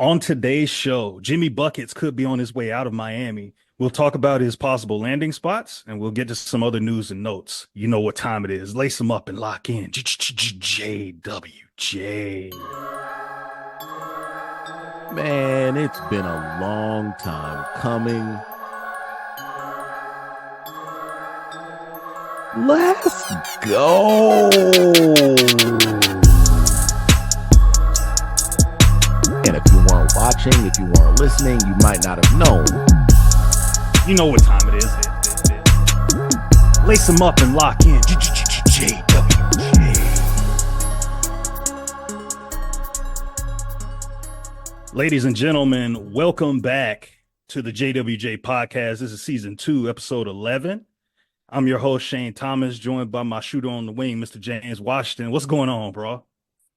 On today's show, Jimmy Buckets could be on his way out of Miami. We'll talk about his possible landing spots and we'll get to some other news and notes. You know what time it is. Lace them up and lock in. JWJ. Man, it's been a long time coming. Let's go. And if you weren't watching, if you weren't listening, you might not have known. You know what time it is. Lace them up and lock in. JWJ. Ladies and gentlemen, welcome back to the JWJ podcast. This is season 2, episode 11. I'm your host, Shane Thomas, joined by my shooter on the wing, Mr. James Washington. What's going on, bro?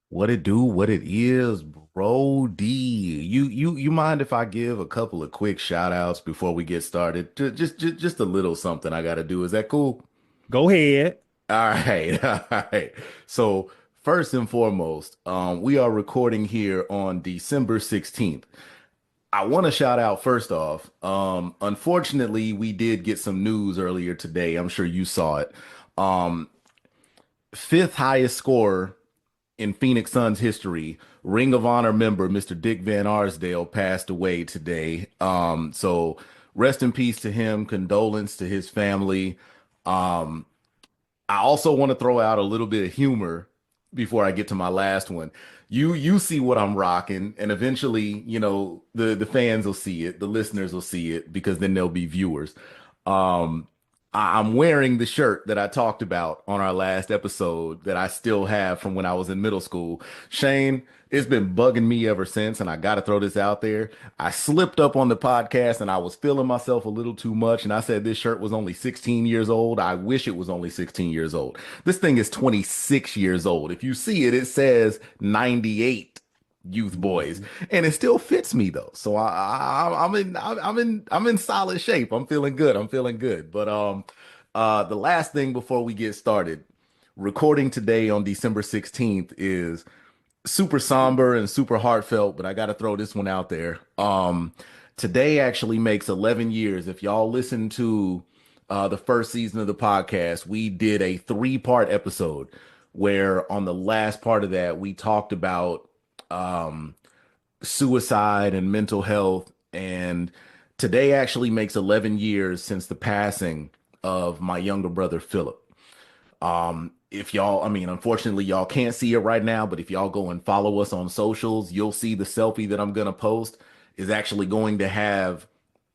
What it do, what it is, bro. You mind if I give a couple of quick shout outs before we get started? Just a little something I gotta do. Is that cool? Go ahead. All right, all right. So first and foremost, we are recording here on December 16th. I want to shout out first off. Unfortunately, we did get some news earlier today. I'm sure you saw it. Um, Fifth highest scorer in Phoenix Suns history, Ring of Honor member Mr. Dick Van Arsdale passed away today. So rest in peace to him. Condolence to his family. Um, I also want to throw out a little bit of humor before I get to my last one. You see what I'm rocking, and eventually, the fans will see it, the listeners will see it, because then there'll be viewers. I'm wearing the shirt that I talked about on our last episode that I still have from when I was in middle school. Shane, it's been bugging me ever since, and I got to throw this out there. I slipped up on the podcast and I was feeling myself a little too much, and I said this shirt was only 16 years old. I wish it was only 16 years old. This thing is 26 years old. If you see it, it says 98 youth boys, and it still fits me though. So I'm in solid shape. I'm feeling good. I'm feeling good. But the last thing before we get started, recording today on December 16th is super somber and super heartfelt, but I got to throw this one out there. Today actually makes 11 years. If y'all listen to the first season of the podcast, we did a 3-part episode where on the last part of that, we talked about um, suicide and mental health. And today actually makes 11 years since the passing of my younger brother, Philip. If y'all, I mean, unfortunately, y'all can't see it right now, but if y'all go and follow us on socials, you'll see the selfie that I'm going to post is actually going to have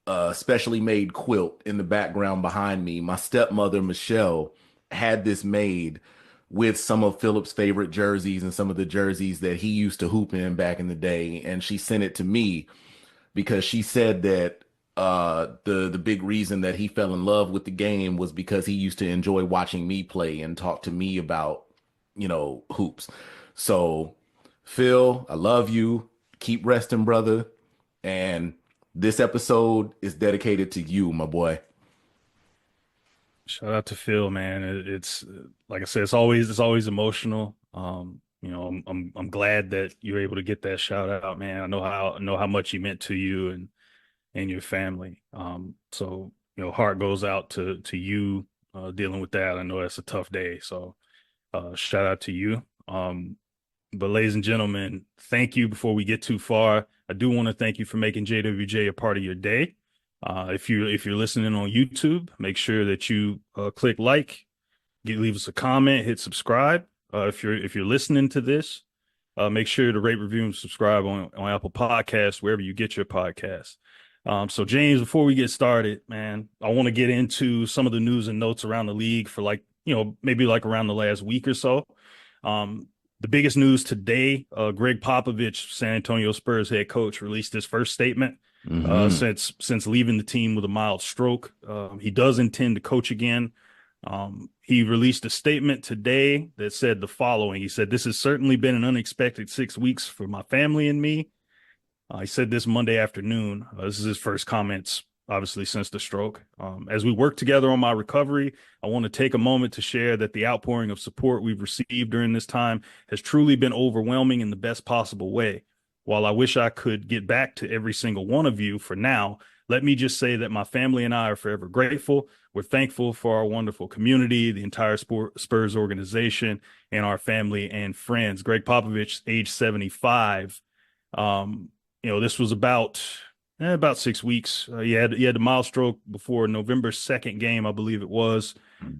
a specially made quilt in the background behind me. My stepmother, Michelle, had this made with some of Philip's favorite jerseys and some of the jerseys that he used to hoop in back in the day. And she sent it to me because she said that the big reason that he fell in love with the game was because he used to enjoy watching me play and talk to me about, hoops. So, Phil, I love you. Keep resting, brother. And this episode is dedicated to you, my boy. Shout out to Phil, man. It's like I said, it's always emotional. I'm glad that you're able to get that shout out, man. I know how much he meant to you and your family. So heart goes out to you dealing with that. I know that's a tough day. So shout out to you. But ladies and gentlemen, thank you. Before we get too far, I do want to thank you for making JWJ a part of your day. If you're listening on YouTube, make sure that you click like, leave us a comment, hit subscribe. If you're listening to this, make sure to rate, review, and subscribe on Apple Podcasts, wherever you get your podcasts. So James, before we get started, man, I want to get into some of the news and notes around the league for maybe like around the last week or so. The biggest news today, Greg Popovich, San Antonio Spurs head coach, released his first statement Hmm. since leaving the team with a mild stroke. He does intend to coach again. He released a statement today that said the following. He said, "This has certainly been an unexpected 6 weeks for my family and me." He said this Monday afternoon. This is his first comments, obviously, since the stroke. As we work together on my recovery, I want to take a moment to share that the outpouring of support we've received during this time has truly been overwhelming in the best possible way. While I wish I could get back to every single one of you for now, let me just say that my family and I are forever grateful. We're thankful for our wonderful community, the entire Spurs organization, and our family and friends. Greg Popovich, age 75. Um, this was about 6 weeks. He had the mild stroke before November 2nd game, I believe it was.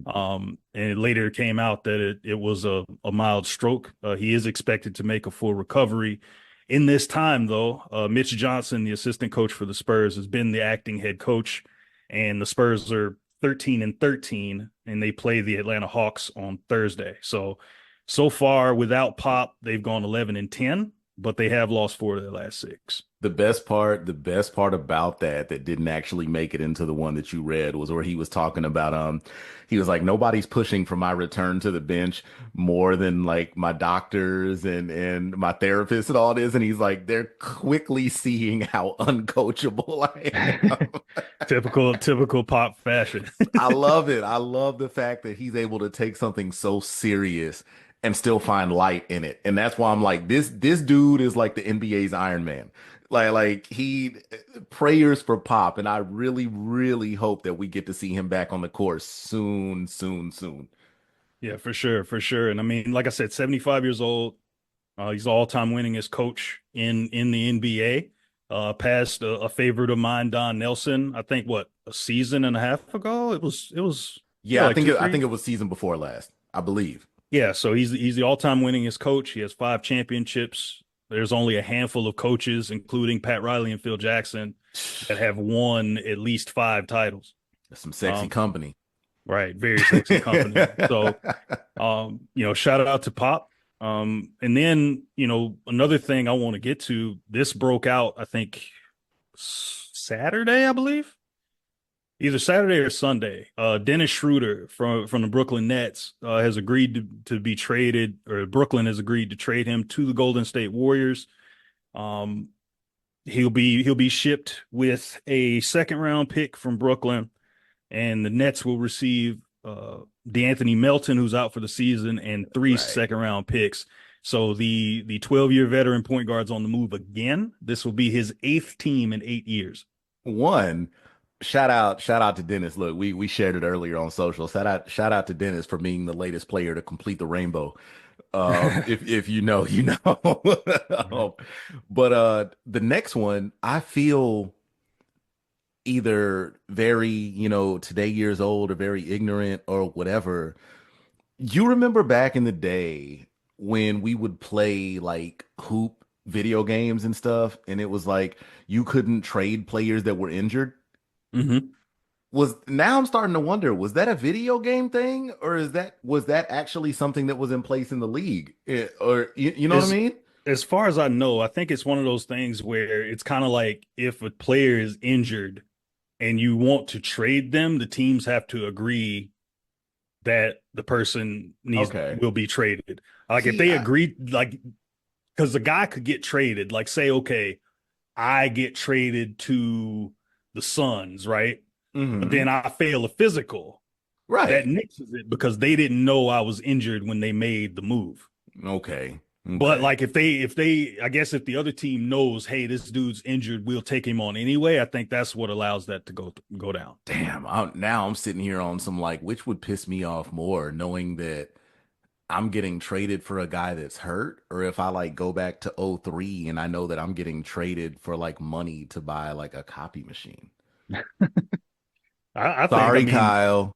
And it later came out that it was a mild stroke. He is expected to make a full recovery. In this time, though, Mitch Johnson, the assistant coach for the Spurs, has been the acting head coach, and the Spurs are 13-13, and they play the Atlanta Hawks on Thursday. So far, without Pop, they've gone 11-10, but they have lost 4 of their last 6. The best part about that didn't actually make it into the one that you read was where he was talking about he was like nobody's pushing for my return to the bench more than like my doctors and my therapist and all this, and he's like they're quickly seeing how uncoachable I am. Typical Pop fashion. I love it. I love the fact that he's able to take something so serious and still find light in it. And that's why I'm like, this dude is like the NBA's Iron Man. Like he prayers for Pop, and I really, really hope that we get to see him back on the course soon, soon, soon. Yeah, for sure, for sure. And I mean, like I said, 75 years old. He's all-time winningest coach in the NBA. Past a favorite of mine, Don Nelson. I think what, a season and a half ago. It was Yeah, like two, I three. think it was season before last, I believe. Yeah, so he's the all-time winningest coach. He has 5 championships. There's only a handful of coaches, including Pat Riley and Phil Jackson, that have won at least 5 titles. That's some sexy Um, company. right, very sexy company. So shout out to Pop. And then, another thing I want to get to, this broke out, I think Saturday, I believe. Either Saturday or Sunday. Dennis Schroeder from the Brooklyn Nets has agreed to be traded, or Brooklyn has agreed to trade him to the Golden State Warriors. Um, he'll be shipped with a second round pick from Brooklyn, and the Nets will receive DeAnthony Melton, who's out for the season, and three Right. second round picks. So the 12-year veteran point guard's on the move again. This will be his 8th team in 8 years. One, shout out to Dennis. Look, we shared it earlier on social. Shout out to Dennis for being the latest player to complete the rainbow. If you know, you know. Right. But the next one, I feel either very, today years old or very ignorant or whatever. You remember back in the day when we would play like hoop video games and stuff, and it was like you couldn't trade players that were injured? hmm Was now I'm starting to wonder, was that a video game thing, or was that actually something that was in place in the league? Or you know what I As mean? as far as I know, I think it's one of those things where it's kind of like if a player is injured and you want to trade them, the teams have to agree that the person needs Okay. will be traded. Like if See, they agree, like because the guy could get traded, like say, okay, I get traded to the Suns, right? But hmm then I fail a physical. That right. nixes it because they didn't know I was injured when they made the move. Okay. But Okay. like if they I guess if the other team knows, hey, this dude's injured, we'll take him on anyway. I think that's what allows that to go down. Damn, now I'm sitting here on some like, which would piss me off more, knowing that I'm getting traded for a guy that's hurt, or if I like go back to '03 and I know that I'm getting traded for like money to buy like a copy machine. I think, Sorry, Kyle.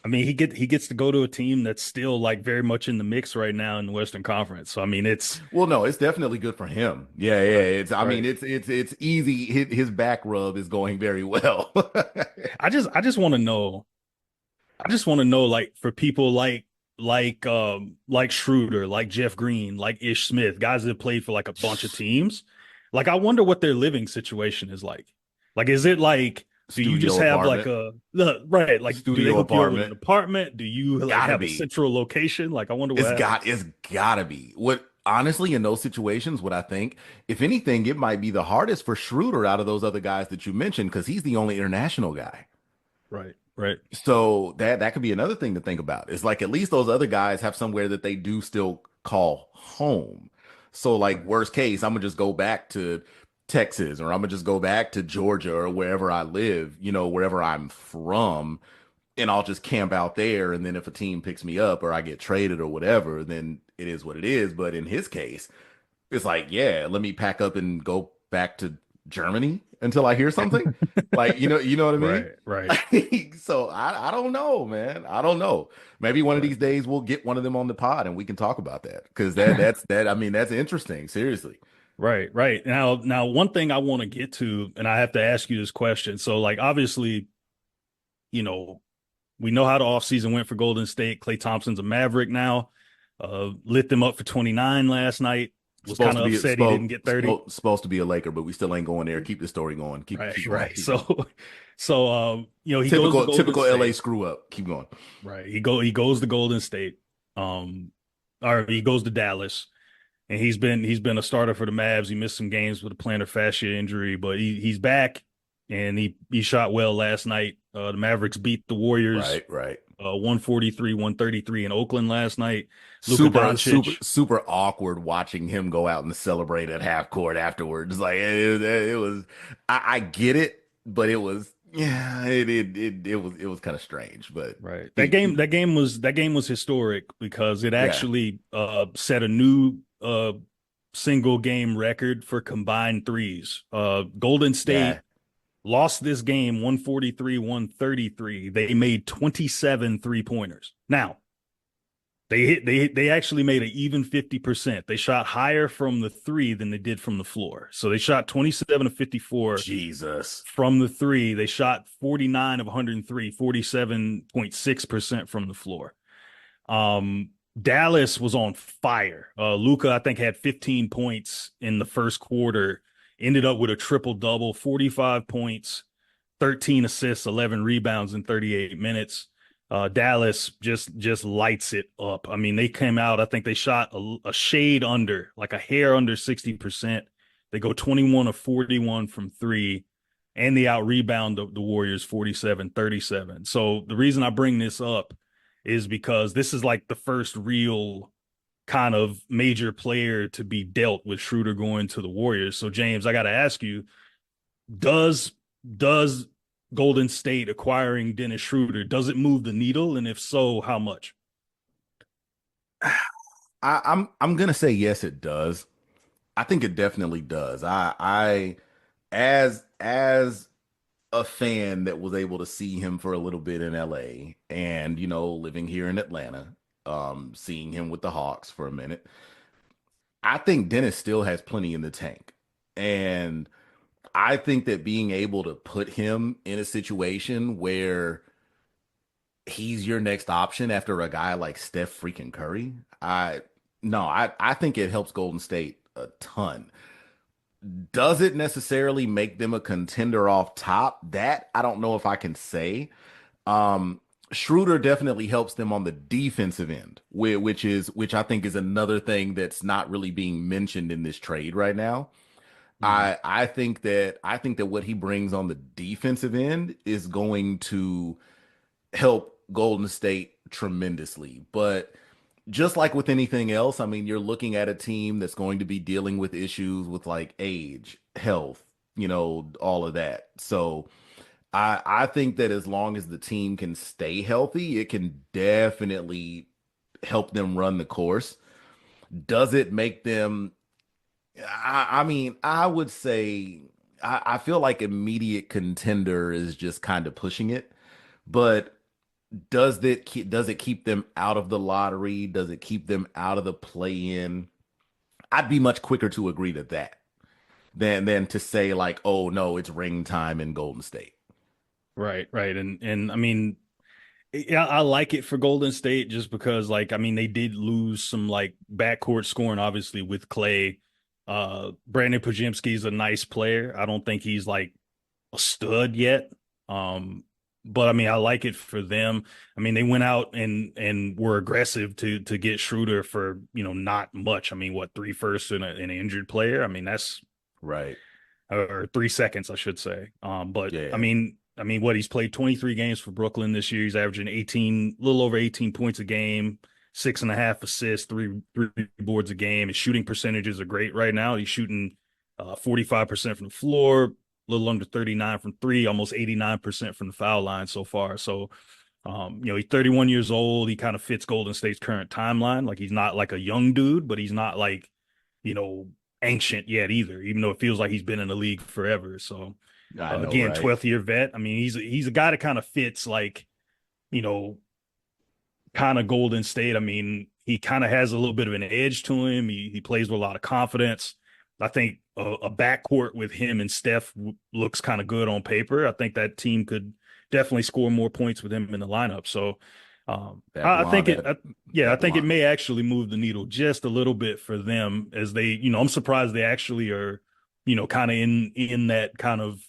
he gets to go to a team that's still like very much in the mix right now in the Western Conference. So I mean, it's Well, no, it's definitely good for him. Yeah, yeah. right, It's I mean, right. it's easy. His back rub is going very well. I just want to know. I just want to know, like, for people like Schroeder, like Jeff Green, like Ish Smith, guys that have played for like a bunch of teams. Like, I wonder what their living situation is like. Like, is it like, do you just Studio have like apartment. a right? Like, do they Studio hook you up with an apartment. apartment? Do you like Gotta have a be. central location? Like, I wonder what happens. It's gotta be. What honestly in those situations, what I think, if anything, it might be the hardest for Schroeder out of those other guys that you mentioned, because he's the only international guy. Right, right. So that could be another thing to think about. It's like at least those other guys have somewhere that they do still call home. So like Right. worst case, I'm gonna just go back to Texas or I'm gonna just go back to Georgia or wherever I live, wherever I'm from, and I'll just camp out there. And then if a team picks me up or I get traded or whatever, then it is what it is. But in his case, it's like, yeah, let me pack up and go back to Germany until I hear something. Like, you know what I mean? Right. Right. Like, so I don't know, man. I don't know. Maybe one of Right. these days we'll get one of them on the pod and we can talk about that. Because that's I mean, that's interesting, seriously. Right, right. Now, one thing I want to get to, and I have to ask you this question. So, like, obviously, you know, we know how the offseason went for Golden State. Klay Thompson's a Maverick now. Lit them up for 29 last night. Was Supposed kind to of be upset he didn't get 30. supposed to be a Laker, but we still ain't going there. Keep the story going. Keep Right, keep going. right. Keep going. He goes to Golden Typical LA State. screw up. Keep going. Right. He goes to Golden State. Um, or he goes to Dallas. And he's been a starter for the Mavs. He missed some games with a plantar fascia injury, but he's back and he shot well last night. The Mavericks beat the Warriors Right, right. 143-133 in Oakland last night. Luka Super, super, Doncic, super awkward watching him go out and celebrate at half court afterwards. Like it was, I get it, but it was, yeah, it was kind of strange. But right. he, That game was historic because it yeah, actually set a new single game record for combined threes. Golden yeah, State lost this game 143-133. They made 27 three-pointers. Now, they actually made an even 50%. They shot higher from the three than they did from the floor. So they shot 27 of 54 Jesus, from the three. They shot 49 of 103, 47.6% from the floor. Dallas was on fire. Luka, I think, had 15 points in the first quarter, ended up with a triple double, 45 points, 13 assists, 11 rebounds in 38 minutes. Dallas just lights it up. I mean, they came out, I think they shot a shade under, like a hair under 60%. They go 21 of 41 from three, and they out rebound the Warriors 47-37. So the reason I bring this up is because this is like the first real kind of major player to be dealt with Schroeder going to the Warriors. So James, I got to ask you, does does Golden State acquiring Dennis Schroeder, does it move the needle? And if so, how much? I'm gonna say yes, it does. I think it definitely does. As a fan that was able to see him for a little bit in LA and living here in Atlanta, seeing him with the Hawks for a minute. I think Dennis still has plenty in the tank. And I think that being able to put him in a situation where he's your next option after a guy like Steph freaking Curry, I no, I think it helps Golden State a ton. Does it necessarily make them a contender off top? That I don't know if I can say. Um, Schroeder definitely helps them on the defensive end, which I think is another thing that's not really being mentioned in this trade right now. Mm-hmm. I think that what he brings on the defensive end is going to help Golden State tremendously. But just like with anything else, I mean, you're looking at a team that's going to be dealing with issues with like age, health, all of that. So I think that as long as the team can stay healthy, it can definitely help them run the course. Does it make them? I mean, I would say I feel like immediate contender is just kind of pushing it, but does it keep them out of the lottery? Does it keep them out of the play-in? I'd be much quicker to agree to that than to say like, oh no, it's ring time in Golden State. Right, right. And I mean, yeah, I like it for Golden State just because, like, I mean, they did lose some like backcourt scoring, obviously, with Clay. Brandon Pajemski's a nice player. I don't think he's like a stud yet. Um, but I mean, I like it for them. I mean, they went out and were aggressive to get Schroeder for, not much. I mean, what, three firsts and an injured player? I mean, that's Right. or 3 seconds, I should say. But Yeah. I mean, what, he's played 23 games for Brooklyn this year. He's averaging 18, a little over 18 points a game, 6.5 assists, three boards a game. His shooting percentages are great right now. He's shooting 45% from the floor, a little under 39 from three, almost 89% from the foul line so far. So he's 31 years old. He kind of fits Golden State's current timeline. Like he's not like a young dude, but he's not like, you know, ancient yet either, even though it feels like he's been in the league forever. So I know, again, right? 12th year vet. I mean, he's a guy that kind of fits like, you know, kind of Golden State. I mean, he kind of has a little bit of an edge to him. He plays with a lot of confidence. I think a backcourt with him and Steph looks kind of good on paper. I think that team could definitely score more points with him in the lineup. So That I blonde, think that yeah, I that think it blonde. may actually move the needle just a little bit for them as they, I'm surprised they actually are, kind of in that kind of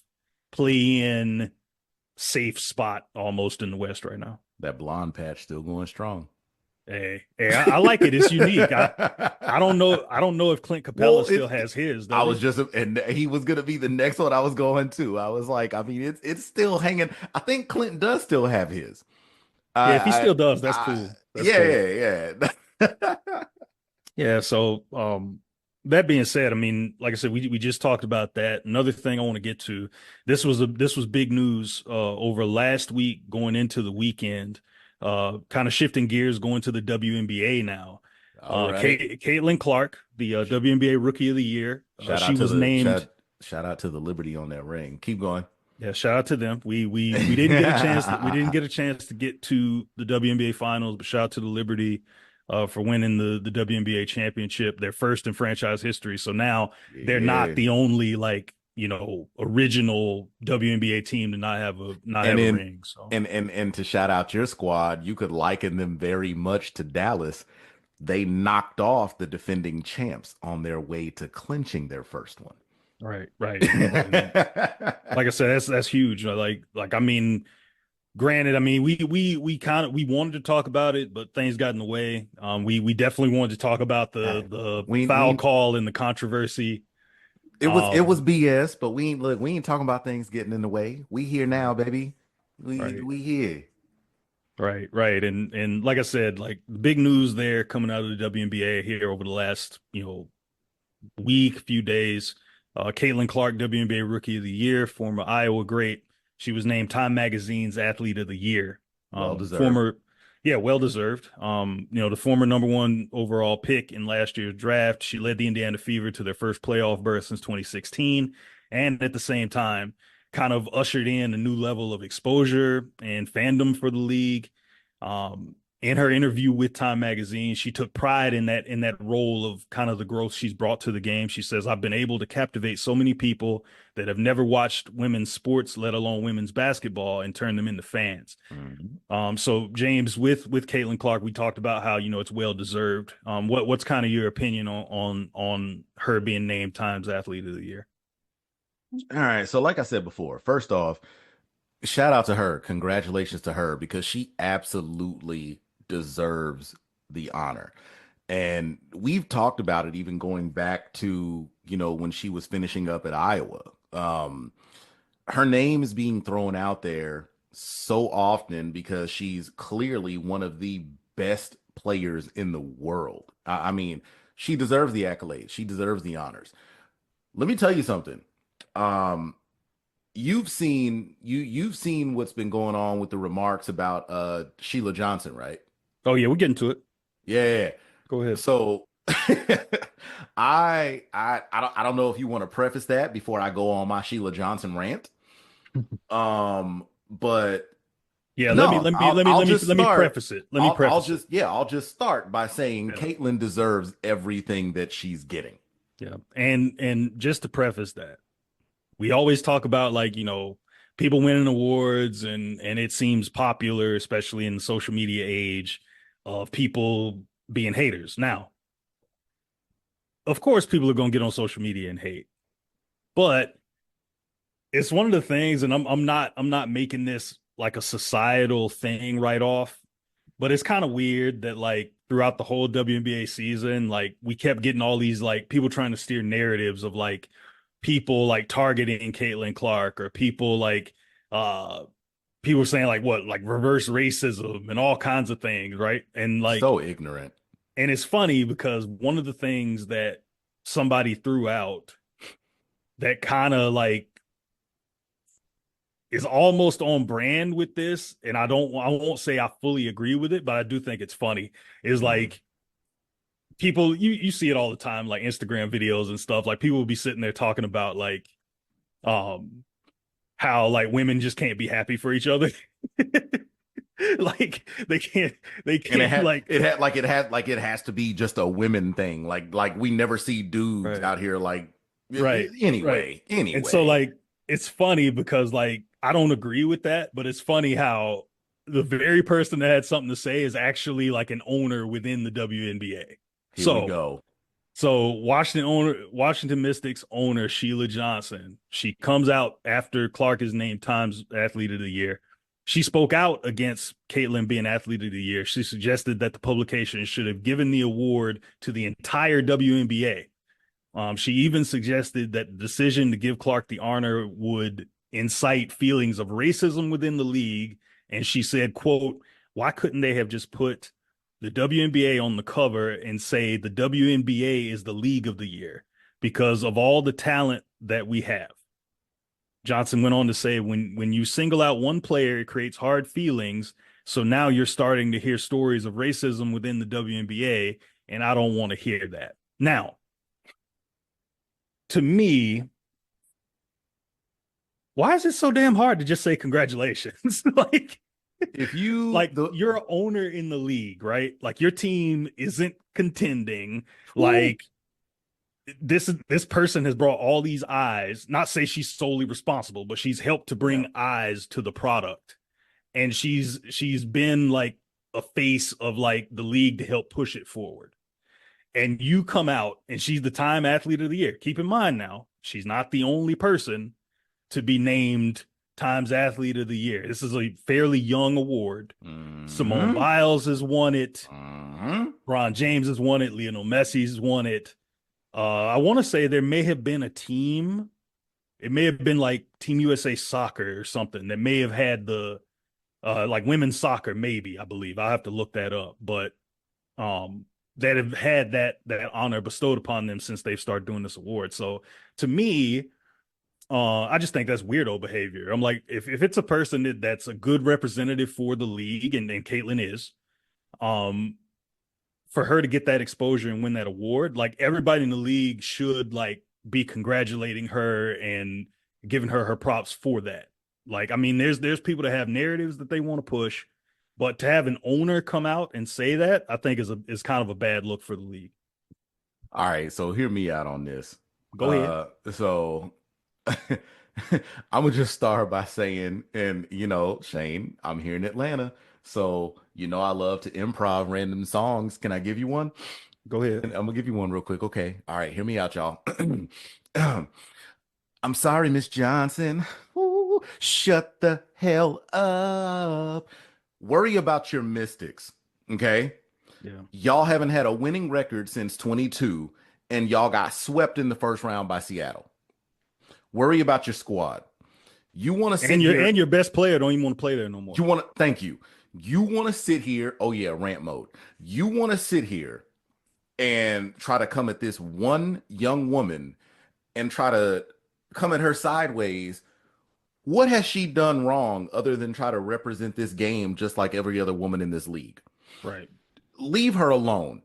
play in safe spot almost in the West right now. That blonde patch still going strong. Hey, I like it. It's unique. I don't know. I don't know if Clint Capella Well, still has his, I does was he? just, and he was gonna be the next one I was going to. I was like, I mean, it's still hanging. I think Clinton does still have his. Yeah, if he I, still does, that's I, cool. That's yeah, cool. yeah, yeah. Yeah, so that being said, I mean, like I said, we just talked about that. Another thing I want to get to, this was big news over last week going into the weekend. Kind of shifting gears going to the WNBA now. All right. Caitlin Clark, the WNBA Rookie of the Year. Shout She out to was the named. shout out to the Liberty on that ring. Keep going. Yeah, shout out to them. We didn't get a chance we didn't get a chance to get to the WNBA finals, but shout out to the Liberty for winning the WNBA championship, their first in franchise history. So now they're not Yeah. the only like, original WNBA team to not And have a then ring. So and to shout out your squad, you could liken them very much to Dallas. They knocked off the defending champs on their way to clinching their first one. right. And like I said, that's huge. Like I mean, granted, I mean, we kind of we wanted to talk about it, but things got in the way. We definitely wanted to talk about the foul we call and the controversy. it was Um, BS, but we ain't talking about things getting in the way. We here now, right, baby. We right, we here. right. And like I said, like big news there coming out of the WNBA here over the last, week, few days. Caitlin Clark, WNBA Rookie of the Year, former Iowa great. She was named Time Magazine's Athlete of the Year. Well deserved. Former, yeah, well deserved. The former number one overall pick in last year's draft. She led the Indiana Fever to their first playoff berth since 2016, and at the same time, kind of ushered in a new level of exposure and fandom for the league. In her interview with Time Magazine, she took pride in that role of kind of the growth she's brought to the game. She says, "I've been able to captivate so many people that have never watched women's sports, let alone women's basketball, and turn them into fans." Mhm. So James, with Caitlin Clark, we talked about how it's well deserved. What's kind of your opinion on her being named Times Athlete of the Year? All right. So, like I said before, first off, shout out to her. Congratulations to her because she absolutely deserves the honor. And we've talked about it even going back to, when she was finishing up at Iowa. Her name is being thrown out there so often because she's clearly one of the best players in the world. I mean, she deserves the accolades. She deserves the honors. Let me tell you something. Um, you've seen what's been going on with the remarks about Sheila Johnson, right? Oh yeah, we're getting to it. Yeah. Go ahead. So I don't know if you want to preface that before I go on my Sheila Johnson rant. But Yeah, no, I'll just let me start. preface it. Let me preface it. I'll just start by saying Yeah. Caitlyn deserves everything that she's getting. Yeah. And just to preface that, we always talk about like, people winning awards and it seems popular, especially in the social media age of people being haters. Now, of course, people are going to get on social media and hate, but it's one of the things, and I'm not making this like a societal thing right off, but it's kind of weird that like throughout the whole WNBA season, like we kept getting all these like people trying to steer narratives of like people like targeting Caitlin Clark or people like uh people saying like what, like reverse racism and all kinds of things, right? And like, So ignorant. and it's funny because one of the things that somebody threw out that kind of like is almost on brand with this, and I won't say I fully agree with it, but I do think it's funny, is Mm. like people you see it all the time, like Instagram videos and stuff. Like people will be sitting there talking about like um how like women just can't be happy for each other. Like they And can't like it has to be just a women thing. Like we never see dudes right, out here like right, right. And so anyway. like it's funny because like I don't agree with that, but it's funny how the very person that had something to say is actually like an owner within the WNBA. Here we So go. Washington Mystics owner Sheila Johnson, she comes out after Clark is named Times Athlete of the Year. She spoke out against Caitlin being Athlete of the Year. She suggested that the publication should have given the award to the entire WNBA. She even suggested that the decision to give Clark the honor would incite feelings of racism within the league. And she said, quote, why couldn't they have just put the WNBA on the cover and say the WNBA is the league of the year because of all the talent that we have? Johnson went on to say, when you single out one player, it creates hard feelings. So now you're starting to hear stories of racism within the WNBA, and I don't want to hear that. Now, to me, why is it so damn hard to just say congratulations? If you like the you're an owner in the league, right? Like your team isn't contending. whew, Like this person has brought all these eyes, not say she's solely responsible, but she's helped to yeah. bring eyes to the product. And she's been like a face of like the league to help push it forward. And you come out and she's the time athlete of the year. Keep in mind now, she's not the only person to be named Times Athlete of the Year. This is a fairly young award. Simone Hmm. Biles has won it. Hmm. Ron James has won it. Lionel Messi's won it. I want to say there may have been a team. It may have been like Team USA Soccer or something that may have had the like women's soccer, maybe, I believe. I'll have to look that up. But um that have had that honor bestowed upon them since they've started doing this award. So to me, I just think that's weirdo behavior. I'm like, if it's a person that's a good representative for the league, and Caitlin is, um, for her to get that exposure and win that award, like everybody in the league should like be congratulating her and giving her props for that. Like, I mean, there's people that have narratives that they want to push, but to have an owner come out and say that, I think is kind of a bad look for the league. All right, so hear me out on this. Go ahead. So I'm gonna just start by saying, and Shane, I'm here in Atlanta, so I love to improv random songs. Can I give you one? Go ahead. And I'm gonna give you one real quick. Okay. All right, hear me out, y'all. I'm sorry, Miss Johnson. Ooh, shut the hell up. Worry about your Mystics. Okay. Yeah. Y'all haven't had a winning record since 22, and y'all got swept in the first round by Seattle. Worry about your squad. You want to sit here. And your best player don't even want to play there no more. You want to, thank you. You want to sit here. Oh, yeah, rant mode. You want to sit here and try to come at this one young woman and try to come at her sideways. What has she done wrong other than try to represent this game just like every other woman in this league? Right. Leave her alone.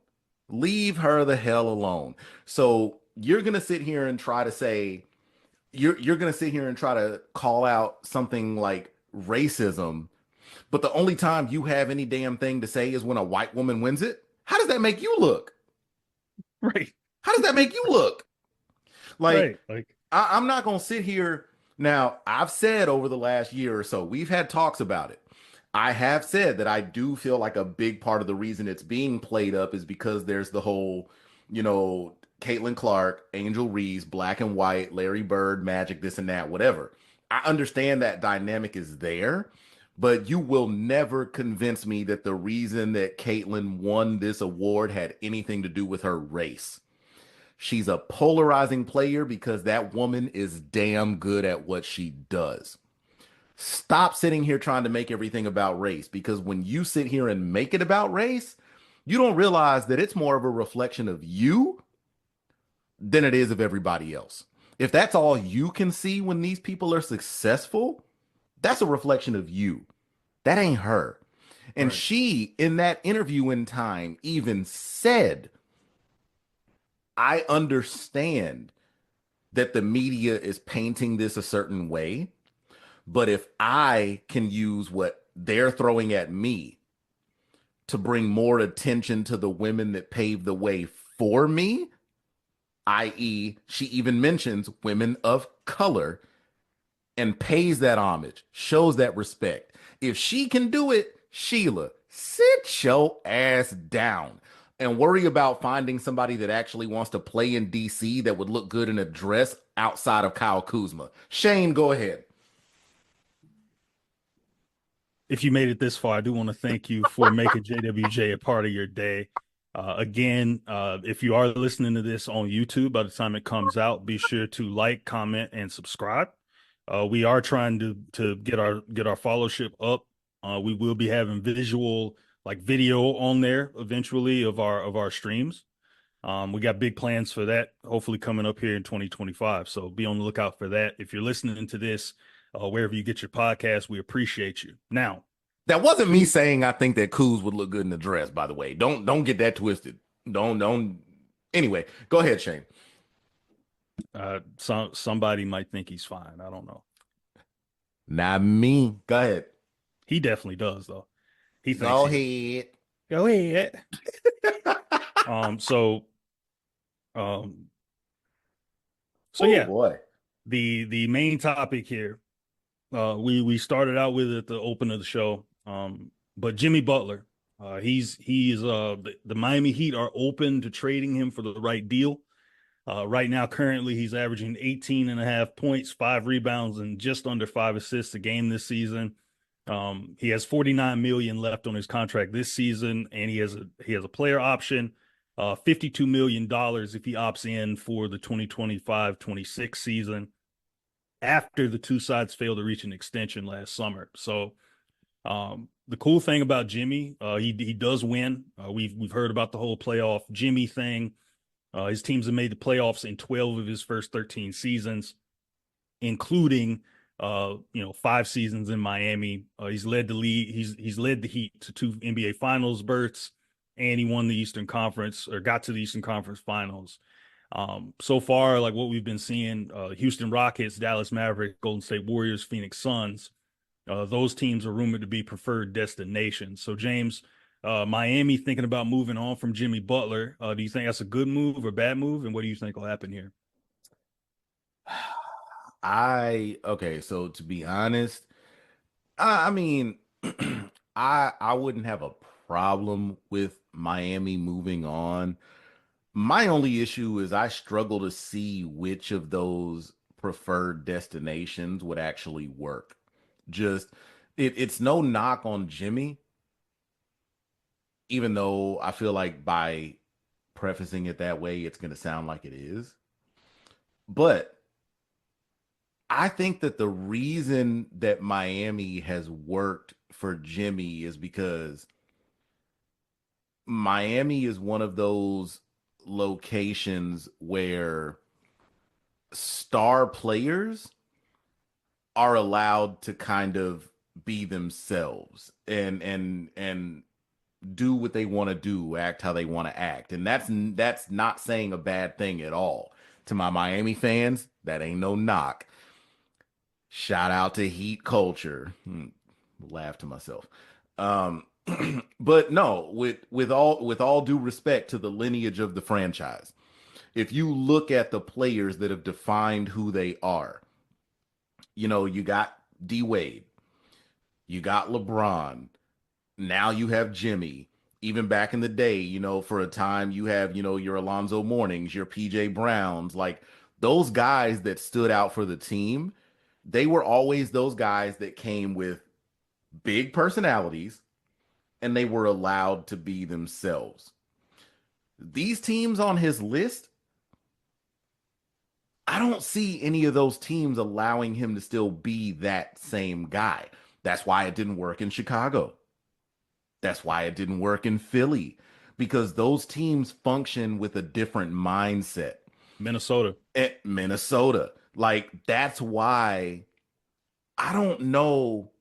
Leave her the hell alone. So you're gonna sit here and try to say you're gonna sit here and try to call out something like racism, but the only time you have any damn thing to say is when a white woman wins it. How does that make you look? Right. How does that make you look? Like Right. Like, I'm not gonna sit here now. I've said over the last year or so, we've had talks about it. I have said that I do feel like a big part of the reason it's being played up is because there's the whole, Caitlin Clark, Angel Reese, Black and White, Larry Bird, Magic, this and that, whatever. I understand that dynamic is there, but you will never convince me that the reason that Caitlin won this award had anything to do with her race. She's a polarizing player because that woman is damn good at what she does. Stop sitting here trying to make everything about race because when you sit here and make it about race, you don't realize that it's more of a reflection of you than it is of everybody else. If that's all you can see when these people are successful, that's a reflection of you. That ain't her. And Right. she, in that interview in Time, even said, I understand that the media is painting this a certain way, but if I can use what they're throwing at me to bring more attention to the women that paved the way for me, i.e., she even mentions women of color and pays that homage, shows that respect. If she can do it, Sheila, sit your ass down and worry about finding somebody that actually wants to play in DC that would look good in a dress outside of Kyle Kuzma. Shane, go ahead. If you made it this far, I do want to thank you for making JWJ a part of your day. Again, if you are listening to this on YouTube, by the time it comes out, be sure to like, comment, and subscribe. We are trying to get our followership up. We will be having visual, like video on there eventually of our streams. We got big plans for that, hopefully coming up here in 2025. So be on the lookout for that. If you're listening to this, wherever you get your podcast, we appreciate you. Now, That wasn't me to saying I think that Kuz would look good in a dress, by the way. Don't get that twisted. Don't. Anyway, go ahead, Shane. somebody might think he's fine. I don't know. Not me. Go ahead. He definitely does though. He thinks Go he. ahead. Go ahead. Um. So. Um. So Oh yeah, boy. the main topic here. We started out with it at the open of the show. But Jimmy Butler. He's the Miami Heat are open to trading him for the right deal. Right now, currently, he's averaging 18 and a half points, 5 rebounds, and just under 5 assists a game this season. He has 49 million left on his contract this season, and he has a player option, $52 million if he opts in for the 2025-26 season after the two sides failed to reach an extension last summer. So the cool thing about Jimmy, he does win. We've heard about the whole playoff Jimmy thing. His teams have made the playoffs in 12 of his first 13 seasons, including 5 seasons in Miami. He's led the league. He's led the Heat to 2 NBA Finals berths, and he won the Eastern Conference or got to the Eastern Conference Finals. So far, like what we've been seeing, Houston Rockets, Dallas Mavericks, Golden State Warriors, Phoenix Suns, those teams are rumored to be preferred destinations. So, James, Miami thinking about moving on from Jimmy Butler. Do you think that's a good move or bad move? And what do you think will happen here? Okay, so to be honest, I mean, I wouldn't have a problem with Miami moving on. My only issue is I struggle to see which of those preferred destinations would actually work. Just it's no knock on Jimmy, even though I feel like by prefacing it that way, it's going to sound like it is. But I think that the reason that Miami has worked for Jimmy is because Miami is one of those locations where star players are allowed to kind of be themselves and do what they want to do, act how they want to act. And that's not saying a bad thing at all. To my Miami fans, that ain't no knock. Shout out to Heat culture. Laugh to myself. Um, but no, with all due respect to the lineage of the franchise, if you look at the players that have defined who they are, you got D Wade, you got LeBron, now you have Jimmy. Even back in the day, for a time you have, your Alonzo Mournings, your PJ Browns, like those guys that stood out for the team, they were always those guys that came with big personalities and they were allowed to be themselves. These teams on his list, I don't see any of those teams allowing him to still be that same guy. That's why it didn't work in Chicago. That's why it didn't work in Philly, because those teams function with a different mindset. Minnesota. At Minnesota, like that's why I don't know.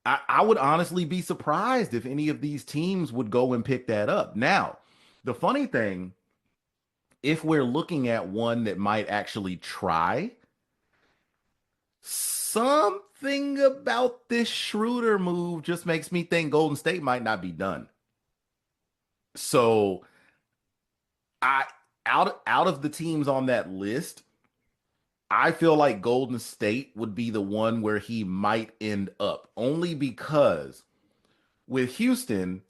I would honestly be surprised if any of these teams would go and pick that up. Now, the funny thing, if we're looking at one that might actually try, something about this Schroeder move just makes me think Golden State might not be done. So I out of the teams on that list, I feel like Golden State would be the one where he might end up, only because with Houston,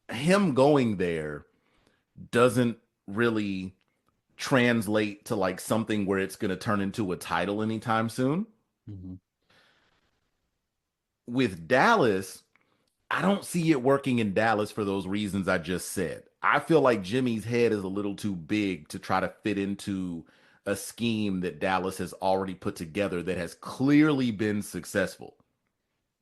him going there doesn't really translate to like something where it's going to turn into a title anytime soon. Mhm. With Dallas, I don't see it working in Dallas for those reasons I just said. I feel like Jimmy's head is a little too big to try to fit into a scheme that Dallas has already put together that has clearly been successful.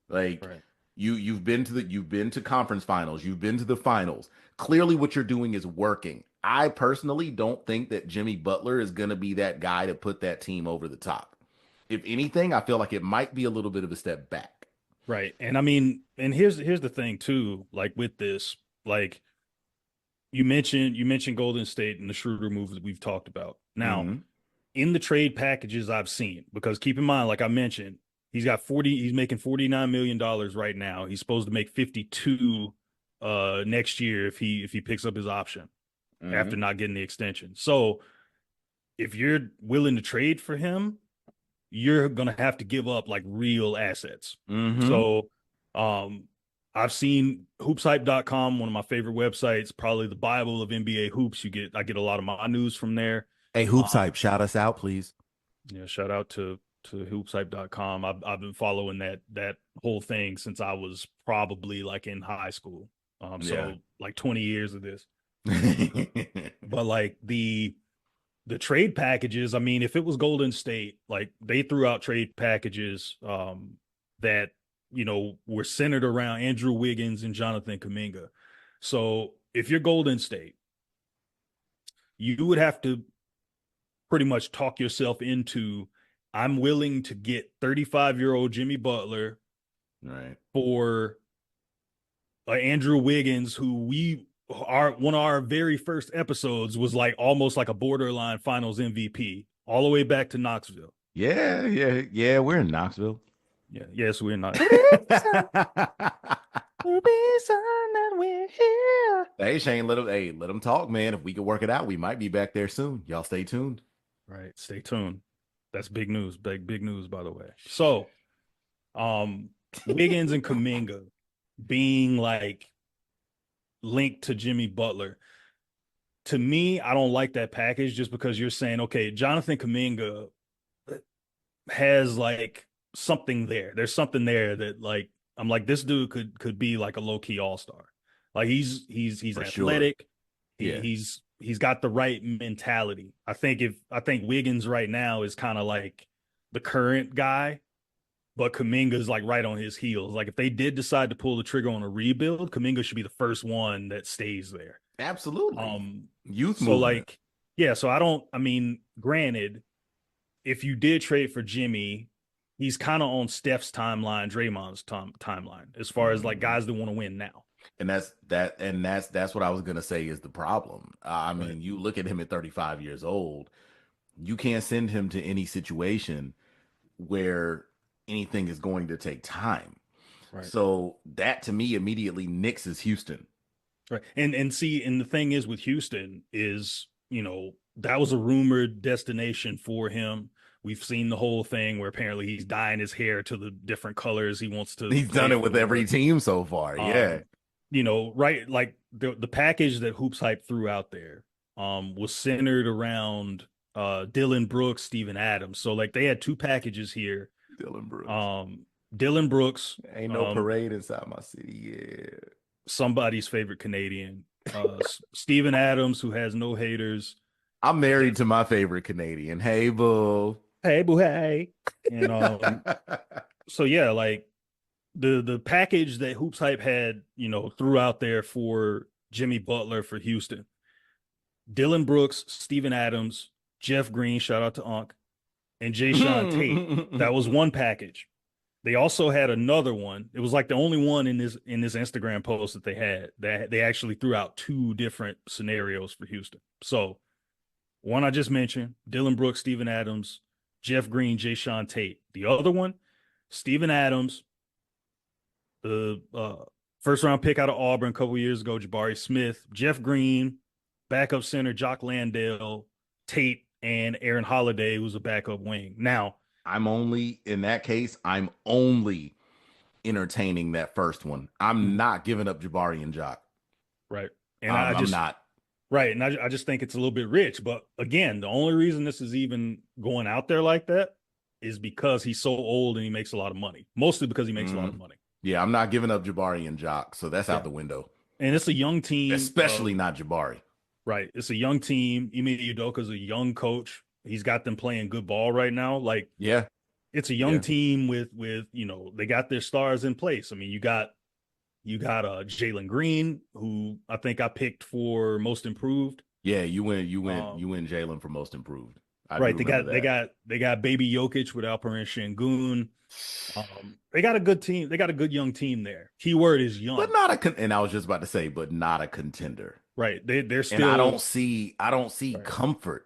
Like Right. you've been to conference finals, you've been to the finals. Clearly what you're doing is working. I personally don't think that Jimmy Butler is going to be that guy to put that team over the top. If anything, I feel like it might be a little bit of a step back. Right. And I mean, and here's the thing too, like with this, like you mentioned Golden State and the Schroeder move that we've talked about. Now, Hmm. in the trade packages I've seen, because keep in mind, like I mentioned, he's making $49 million right now. He's supposed to make 52 next year if he picks up his option after Hmm. not getting the extension. So if you're willing to trade for him, you're gonna have to give up like real assets. Hmm. So um I've seen hoopshype.com, one of my favorite websites, probably the Bible of NBA hoops. I get a lot of my news from there. Hey, Hoops Um, Hype, shout us out, please. yeah, shout out to hoopshype.com. I've been following that whole thing since I was probably like in high school. Yeah. So like 20 years of this. But like the trade packages, I mean, if it was Golden State, like they threw out trade packages that, were centered around Andrew Wiggins and Jonathan Kuminga. So if you're Golden State, you would have to pretty much talk yourself into, I'm willing to get 35-year-old Jimmy Butler Right. for Andrew Wiggins, who we are one of our very first episodes was like almost like a borderline finals MVP all the way back to Knoxville. Yeah, yeah, yeah. We're in Knoxville. Yeah, yes, we're not. That we're here. Hey Shane, let them talk, man. If we can work it out, we might be back there soon. Y'all stay tuned. Right, stay tuned. That's big news. Big news, by the way. So, um, Wiggins and Kuminga being like linked to Jimmy Butler. To me, I don't like that package just because you're saying, okay, Jonathan Kuminga has like something there. There's something there that like I'm like this dude could be like a low key all star. Like he's For sure. athletic. Yeah. He's got the right mentality. I think Wiggins right now is kind of like the current guy, but Kuminga's like right on his heels. Like if they did decide to pull the trigger on a rebuild, Kuminga should be the first one that stays there. Absolutely. Um, Youth so movement. like yeah, so I mean, granted, if you did trade for Jimmy, he's kind of on Steph's timeline, Draymond's timeline, as far as like Mhm. guys that want to win now. And that's what I was gonna say is the problem. I Right, mean, you look at him at 35 years old, you can't send him to any situation where anything is going to take time. right, So that to me immediately nixes Houston. right. And see, and the thing is with Houston is, that was a rumored destination for him. We've seen the whole thing where apparently he's dyeing his hair to the different colors he wants to He's done play it with every for. team so far. Yeah. Um, right, like the package that Hoops Hype threw out there was centered around Dylan Brooks, Steven Adams. So like they had two packages here. Dylan Brooks. Um, Dylan Brooks, Ain't no um, parade inside my city. somebody's favorite Canadian. Steven Adams, who has no haters. I'm married to my favorite Canadian. Hey, boo. Hey, boo, hey. And so yeah, like the package that Hoops Hype had, threw out there for Jimmy Butler for Houston, Dylan Brooks, Steven Adams, Jeff Green, shout out to Unc, and Jay Sean Tate. That was one package. They also had another one. It was like the only one in this Instagram post that they had that they actually threw out two different scenarios for Houston. So one I just mentioned, Dylan Brooks, Steven Adams, Jeff Green, Jay Sean Tate. The other one, Steven Adams, the first round pick out of Auburn a couple years ago, Jabari Smith, Jeff Green, backup center, Jock Landale, Tate, and Aaron Holiday, who's a backup wing. Now, I'm only in that case, I'm only entertaining that first one. I'm mhm, not giving up Jabari and Jock. right. And I I'm just not. right, and I just think it's a little bit rich. But again, the only reason this is even going out there like that is because he's so old and he makes a lot of money. Mostly because he makes a lot Hmm. of money. Yeah, I'm not giving up Jabari and Jock, so that's out Yeah, the window. and it's a young team. Especially not Jabari. Right, it's a young team. Ime Udoka's a young coach. He's got them playing good ball right now. Like Yeah, it's a young yeah, team with they got their stars in place. I mean, you got Jalen Green, who I think I picked for most improved. yeah. Um, You win Jalen for most improved. I do right, they remember got they that. got they got Baby Jokic with Alperen Şengün. They got a good team. They got a good young team there. Keyword is But young. not a and I was just about to say, but not a contender. Right, they're And still I don't see right. comfort.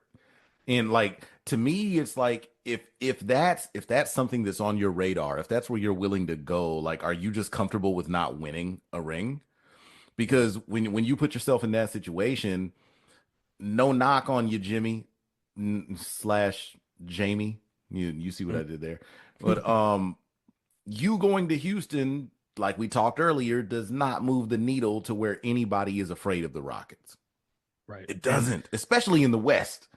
And like to me, it's like if that's something that's on your radar, if that's where you're willing to go, like are you just comfortable with not winning a ring? Because when you put yourself in that situation, no knock on you, Jimmy slash Jamie. You see what I did there. But you going to Houston, like we talked earlier, does not move the needle to where anybody is afraid of the Rockets. Right, It and doesn't, especially in the West.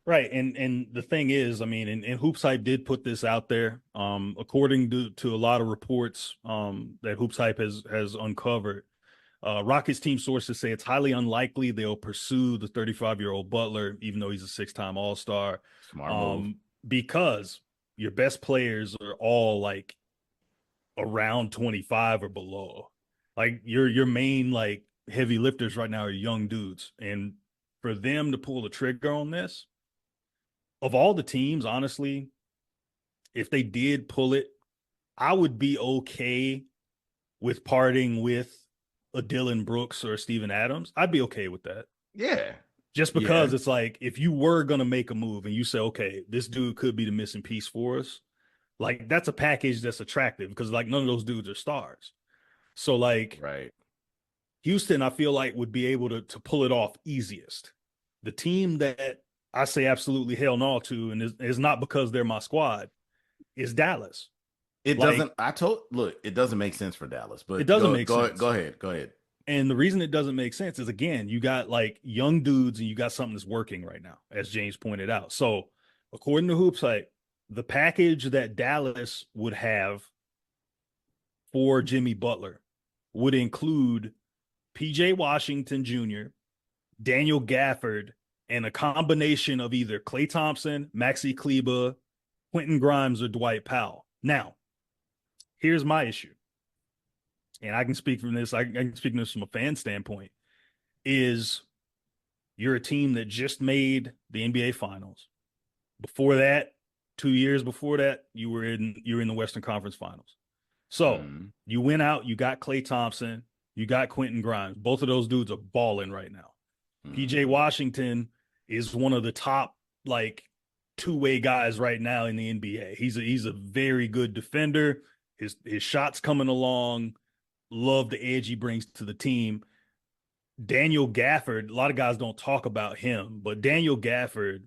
right, and the thing is, I mean, and Hoops Hype did put this out there. According to a lot of reports that Hoops Hype has uncovered, Rockets team sources say it's highly unlikely they'll pursue the 35-year-old Butler, even though he's a six-time All-Star, Smart move. because your best players are all like around 25 or below. Like your main like heavy lifters right now are young dudes, and for them to pull the trigger on this, of all the teams, honestly, if they did pull it, I would be okay with parting with a Dylan Brooks or a Steven Adams. I'd be okay with that. Yeah. Just Yeah. because it's like if you were gonna make a move and you say, okay, this dude could be the missing piece for us, like that's a package that's attractive because like none of those dudes are stars. So like Right. Houston, I feel like would be able to pull it off easiest. The team that I say absolutely hell no to, and is not because they're my squad, is Dallas. It Like doesn't, I told, look, it doesn't make sense for Dallas, it but doesn't make go sense. ahead. Go ahead. And the reason it doesn't make sense is again, you got like young dudes and you got something that's working right now, as James pointed out. So, according to Hoopsite, the package that Dallas would have for Jimmy Butler would include PJ Washington Jr., Daniel Gafford, and a combination of either Klay Thompson, Maxi Kleba, Quentin Grimes, or Dwight Powell. Now, here's my issue, and I can speak from this. I can speak from this from a fan standpoint. Is you're a team that just made the NBA Finals. Before that, 2 years before that, you were in the Western Conference Finals. So Mm, you went out, you got Klay Thompson, you got Quentin Grimes. Both of those dudes are balling right now. PJ mm, Washington is one of the top like two-way guys right now in the NBA. He's a very good defender. His shots coming along. Love the edge he brings to the team. Daniel Gafford, a lot of guys don't talk about him, but Daniel Gafford,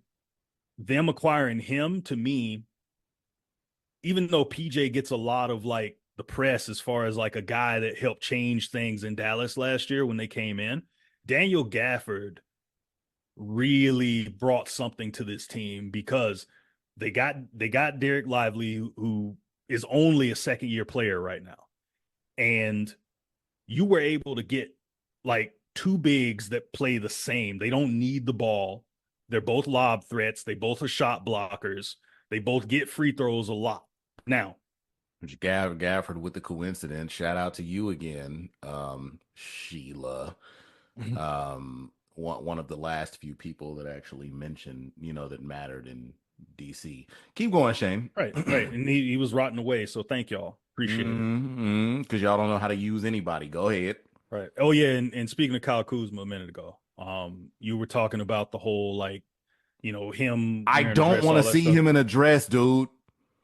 them acquiring him to me, even though PJ gets a lot of like the press as far as like a guy that helped change things in Dallas last year when they came in, Daniel Gafford really brought something to this team because they got Derek Lively who is only a second year player right now. And you were able to get like two bigs that play the same. They don't need the ball. They're both lob threats. They both are shot blockers. They both get free throws a lot. Now, Gafford with the coincidence. Shout out to you again, Sheila. One of the last few people that actually mentioned, that mattered in DC. Keep going, Shane. right, right. And he was rotting away. So thank y'all. Appreciate it. Because y'all don't know how to use anybody. Go ahead. Right. Oh yeah, and speaking of Kyle Kuzma a minute ago, you were talking about the whole like, him I wearing a don't dress, want to all that see stuff. him in a dress, dude.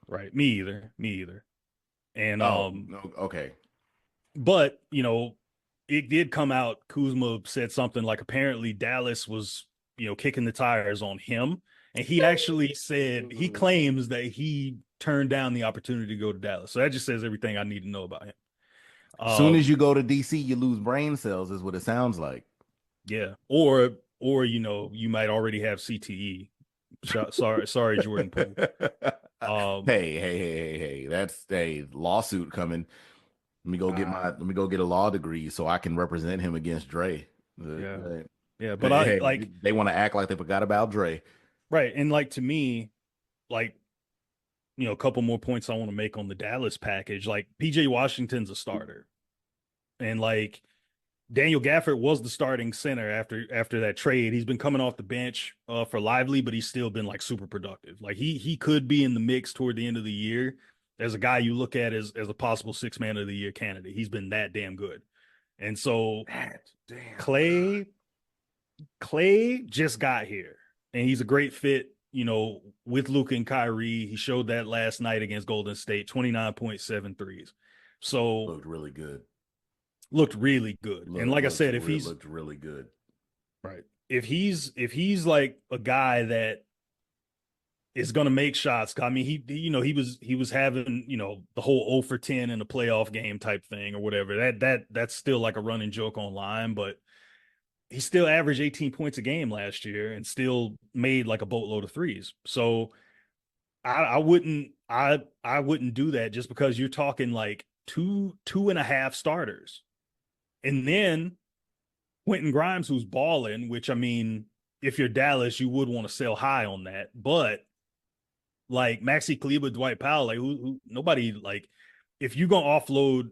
Right. Me either. Me either. And Oh, no, okay. but it did come out. Kuzma said something like apparently Dallas was, kicking the tires on him. And he actually said he claims that he turned down the opportunity to go to Dallas. So that just says everything I need to know about him. Soon as Um, you go to DC, you lose brain cells, is what it sounds like. yeah. Or you might already have CTE. Sorry, Jordan Poole. Um, Hey. That's a lawsuit coming. Let me go get a law degree so I can represent him against Dre. yeah. Hey, Yeah, but I hey, like they want to act like they forgot about Dre. right. And like to me, like a couple more points I want to make on the Dallas package. Like PJ Washington's a starter, and like Daniel Gafford was the starting center after that trade. He's been coming off the bench for Lively, but he's still been like super productive. Like he could be in the mix toward the end of the year as a guy you look at as a possible 6 man of the year candidate. He's been that damn good, and so That damn good. Clay Clay just got here, and he's a great fit. With Luka and Kyrie, he showed that last night against Golden State, 29.7 threes. So Looked really good. looked really good. And like I said, if he's Looked really good. right, if he's like a guy that is going to make shots. I mean, he was having the whole 0 for 10 in a playoff game type thing or whatever. That's still like a running joke online, but he still averaged 18 points a game last year and still made like a boatload of threes. So I wouldn't do that just because you're talking like two and a half starters. And then Quentin Grimes, who's balling, which I mean, if you're Dallas, you would want to sell high on that. But like Maxi Kleber, Dwight Powell, like who nobody like if you're gonna offload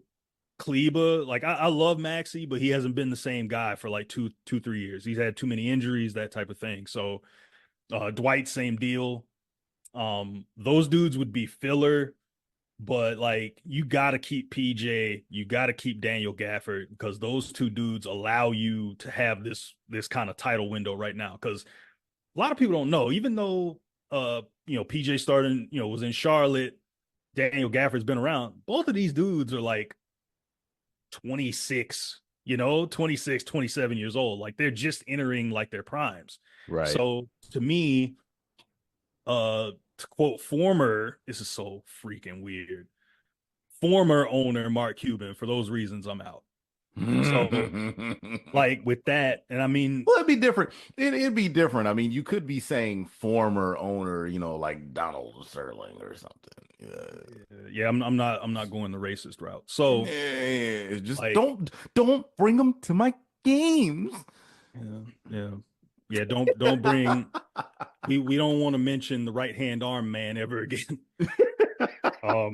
Kleber, like I love Maxi, but he hasn't been the same guy for like 3 years. He's had too many injuries, that type of thing. So Dwight, same deal. Those dudes would be filler, but like you gotta keep PJ, you gotta keep Daniel Gafford because those two dudes allow you to have this kind of title window right now. Because a lot of people don't know, even though PJ starting, was in Charlotte, Daniel Gafford's been around. Both of these dudes are like 26, 26, 27 years old. Like they're just entering like their primes. Right. So to me, to quote former, this is so freaking weird. Former owner Mark Cuban, for those reasons, I'm out. So like with that, and I mean, Well, it'd be different. It'd be different. I mean, you could be saying former owner, like Donald Sterling or something. yeah, I'm not going the racist route. So Just like, don't bring them to my games. yeah, yeah, yeah. Don't bring. We don't want to mention the right hand arm man ever again. um,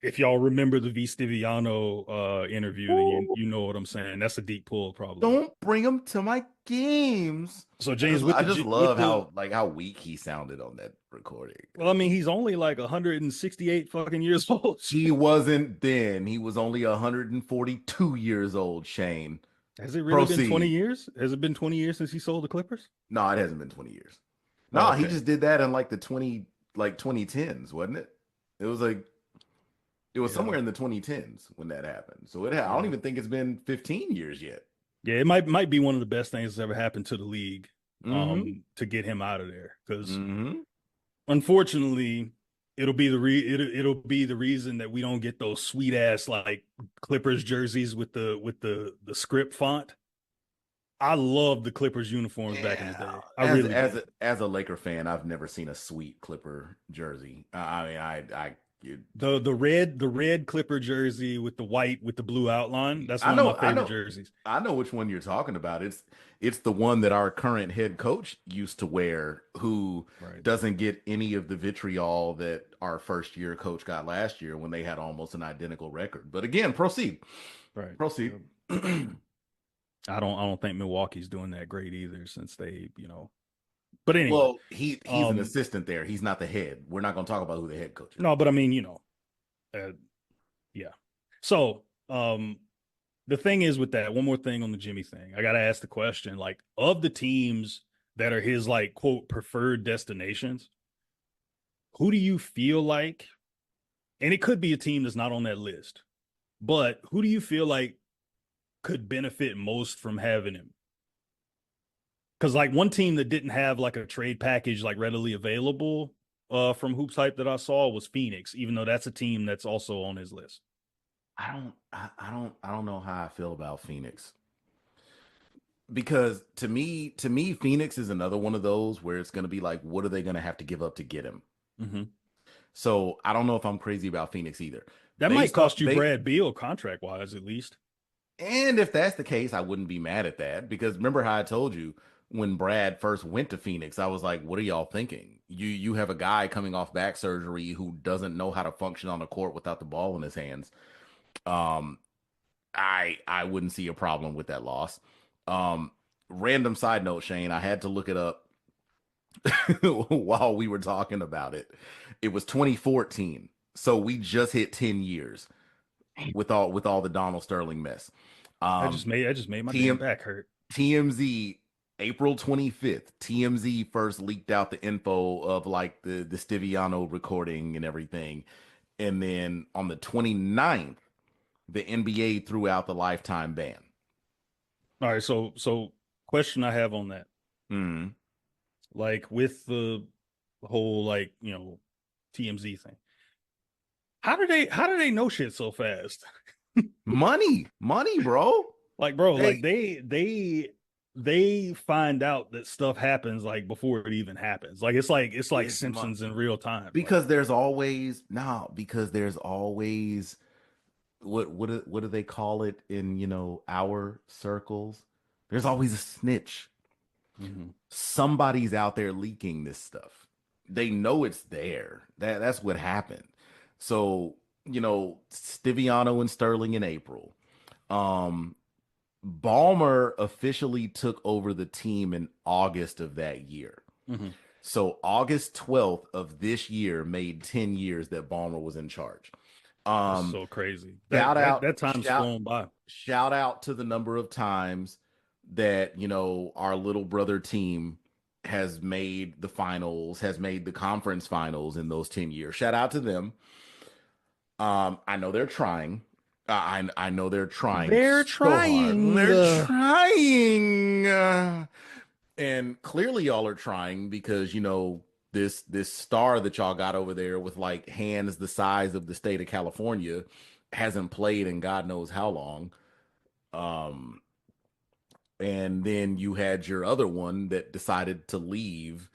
if y'all remember the V Stiviano interview, then you know what I'm saying. That's a deep pull, probably. Don't bring them to my games. So James, I just with love the how weak he sounded on that recording. well, I mean, he's only like 168 fucking years old. He wasn't then. He was only 142 years old, Shane. Has it really been 20 Proceed. years? Has it been 20 years since he sold the Clippers? No, it hasn't been 20 years. Oh, No, he okay. just did that in like the 2010s, wasn't it? It was like it was Yeah. somewhere in the 2010s when that happened. So I don't Yeah. even think it's been 15 years yet. Yeah, it might be one of the best things that's ever happened to the league Mm-hmm. to get him out of there cuz Mm-hmm. unfortunately it'll be the reason that we don't get those sweet ass like Clippers jerseys with the script font. I love the Clippers uniforms back in the Yeah, day. I really did. as a Laker fan, I've never seen a sweet Clipper jersey. I mean, I You, the red Clipper jersey with the white with the blue outline. That's I one of my know, I favorite know, jerseys. I know which one you're talking about. It's the one that our current head coach used to wear, who Right. doesn't get any of the vitriol that our first year coach got last year when they had almost an identical record. But again, proceed, Right. proceed. Yep. I don't think Milwaukee's doing that great either since they. But anyway, Well, he's an um, assistant there. He's not the head. We're not going to talk about who the head coach is. no, but I mean, uh, yeah. So, the thing is with that, one more thing on the Jimmy thing, I got to ask the question, like, of the teams that are his like quote preferred destinations, who do you feel like, and it could be a team that's not on that list, but who do you feel like could benefit most from having him? Because like one team that didn't have like a trade package like readily available from Hoops Hype that I saw was Phoenix, even though that's a team that's also on his list. I don't know how I feel about Phoenix, because to me, Phoenix is another one of those where it's going to be like, what are they going to have to give up to get him? Hmm. So I don't know if I'm crazy about Phoenix either. That might Based cost off you ba Brad Beal contract wise, at least. And if that's the case, I wouldn't be mad at that, because remember how I told you when Brad first went to Phoenix, I was like, what are y'all thinking? You have a guy coming off back surgery who doesn't know how to function on the court without the ball in his hands. Um, I wouldn't see a problem with that loss. Um, Random side note, Shane, I had to look it up while we were talking about it. It was 2014. So we just hit 10 years with all the Donald Sterling mess. Um, I just made my damn TM back hurt. TMZ April 25th, TMZ first leaked out the info of like the Stiviano recording and everything. And then on the 29th, the NBA threw out the lifetime ban. All right, so question I have on that, Mm. like with the whole like TMZ thing, how do they know shit so fast? Money, bro. Like, bro, like They they find out that stuff happens like before it even happens. Like it's like it's mo- Simpsons in real time. Like, because there's always no, because there's always what do they call it in, our circles? There's always a snitch. mhm. Somebody's out there leaking this stuff. They know it's there. That's what happened. So, Stiviano and Sterling in April. Um, Ballmer officially took over the team in August of that year. Mhm. So August 12th of this year made 10 years that Ballmer was in charge. That's Um, so crazy. That shout that out, that time's shout, flown by. shout out to the number of times that, our little brother team has made the finals, has made the conference finals in those 10 years. Shout out to them. I know they're trying. I know they're trying They're so hard. trying. They're trying. And clearly y'all are trying, because this star that y'all got over there with like hands the size of the state of California hasn't played in God knows how long. Um, and then you had your other one that decided to leave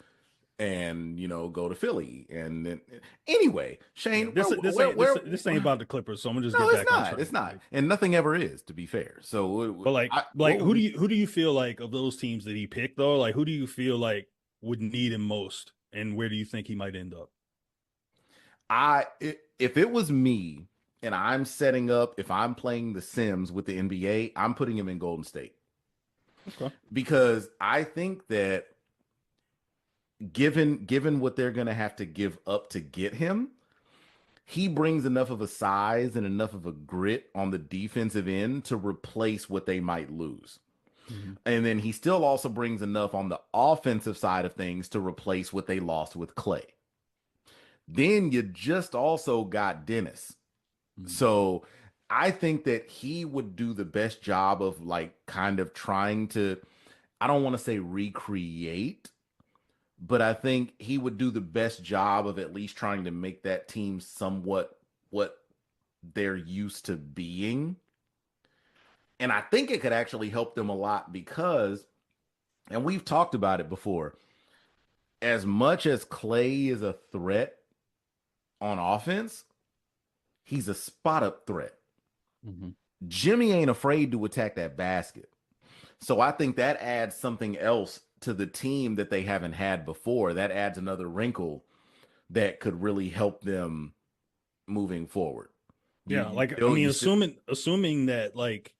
and go to Philly. And then anyway, Yeah, Shane, this this ain't this this ain't about the Clippers, so I'm gonna just no, get it's back on not. It's track. not. Like, And nothing ever is, to be fair. So but like I like what who would do you you who do you feel like of those teams that he picked though? Like who do you feel like would need him most, and where do you think he might end up? if it was me and I'm setting up, if I'm playing The Sims with the NBA, I'm putting him in Golden State, Okay. because I think that given what they're going to have to give up to get him, he brings enough of a size and enough of a grit on the defensive end to replace what they might lose. Mhm. And then he still also brings enough on the offensive side of things to replace what they lost with Clay. Then you just also got Dennis. Mhm. So I think that he would do the best job of like kind of trying to, I don't want to say recreate, but I think he would do the best job of at least trying to make that team somewhat what they're used to being. And I think it could actually help them a lot because, and we've talked about it before, as much as Clay is a threat on offense, He's a spot up threat. Hmm. Jimmy ain't afraid to attack that basket. So I think that adds something else to the team that they haven't had before. That adds another wrinkle that could really help them moving forward. Yeah, like I You mean, still assuming that like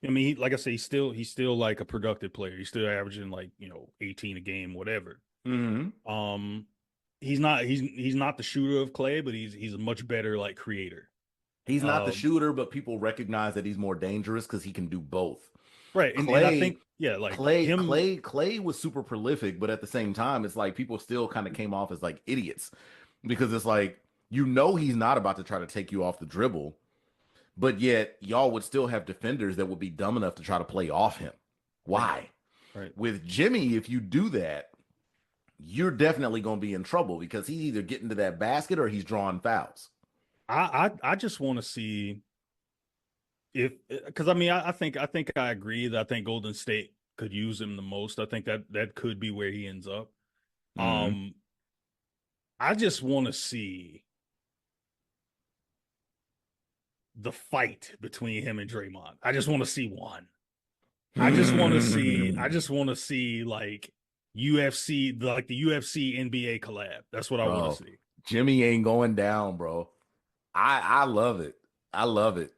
I mean, like I say, he's still like a productive player. He's still averaging like 18 a game, whatever. Mhm. Um, he's not the shooter of Clay, but he's a much better like creator. He's not the Um, shooter, but people recognize that he's more dangerous because he can do both. right, and I Clay, think yeah, like him, Clay was super prolific, but at the same time, it's like people still kind of came off as like idiots because it's like he's not about to try to take you off the dribble, but yet y'all would still have defenders that would be dumb enough to try to play off him. right, Why? right. With Jimmy, if you do that, you're definitely going to be in trouble because he's either getting to that basket or he's drawing fouls. I just want to see if because I mean I think I agree that I think Golden State could use him the most. I think that could be where he ends up. Mm. Um, I just want to see the fight between him and Draymond. I just want to see one. I just want to see like the UFC NBA collab. That's what I want to Bro, see. Jimmy ain't going down, bro. I love it. I love it.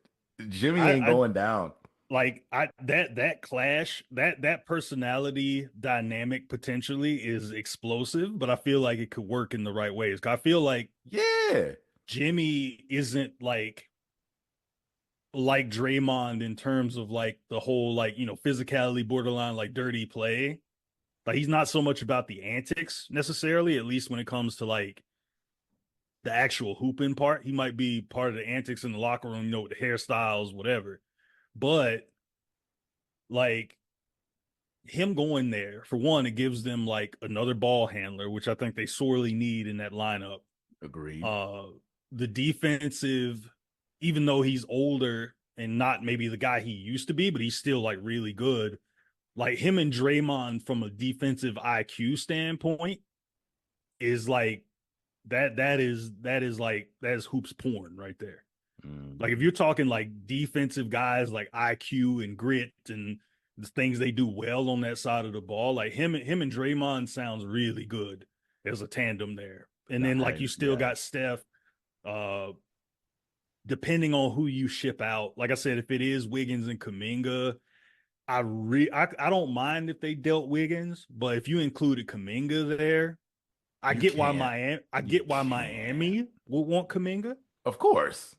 Jimmy ain't I going down. like I that clash, that personality dynamic potentially is explosive, but I feel like it could work in the right ways. 'Cause I feel like Yeah. Jimmy isn't like Draymond in terms of like the whole like, physicality borderline like dirty play. Like he's not so much about the antics necessarily, at least when it comes to like the actual hooping part. He might be part of the antics in the locker room, with the hairstyles, whatever. But like him going there, for one, it gives them like another ball handler, which I think they sorely need in that lineup. Agreed. Uh the defensive, even though he's older and not maybe the guy he used to be, but he's still like really good. Like him and Draymond from a defensive IQ standpoint is like that is hoops porn right there. Like if Mhm. you're talking like defensive guys like IQ and grit and the things they do well on that side of the ball, like him and Draymond sounds really good as a tandem there. And then like you still Yeah. got Steph, uh, depending on who you ship out. Like I said, if it is Wiggins and Kuminga, I don't mind if they dealt Wiggins, but if you included Kuminga there, I You get why can't. Miami I You get why can't. Miami would want Kuminga Of course.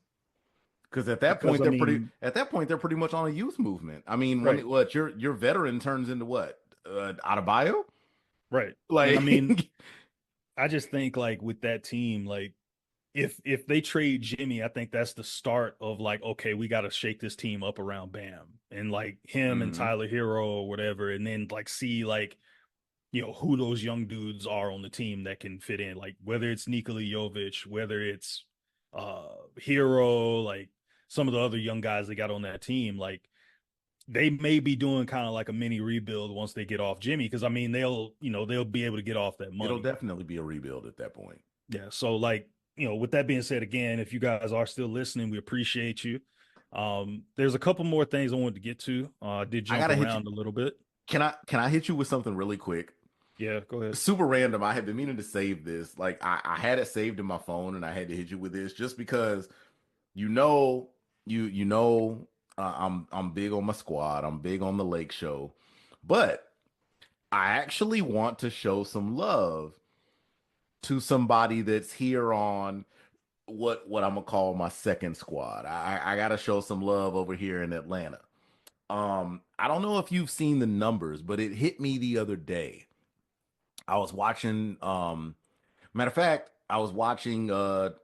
Because because I mean, at that point they're pretty much on a youth movement. I mean, right, your veteran turns into what? Adebayo? right. And I mean, Like I just think like with that team, like if they trade Jimmy, I think that's the start of like, okay, we got to shake this team up around Bam and like him and mhm. Tyler Hero or whatever, and then like see like who those young dudes are on the team that can fit in, like whether it's Nikola Jovic, whether it's Hero, like some of the other young guys they got on that team, like they may be doing kind of like a mini rebuild once they get off Jimmy, because I mean they'll be able to get off that It'll money. definitely be a rebuild at that point. Yeah. So like, with that being said, again, if you guys are still listening, we appreciate you. There's a couple more things I wanted to get to. I did I jump gotta hit you. around a little bit. Can I hit you with something really quick? Yeah, go ahead. Super random. I have been meaning to save this. Like I had it saved in my phone and I had to hit you with this just because you know you know I'm big on my squad. I'm big on the Lake Show. But I actually want to show some love to somebody that's here on what I'm gonna call my second squad. I gotta show some love over here in Atlanta. I don't know if you've seen the numbers, but it hit me the other day. I was watching matter of fact, I was watching the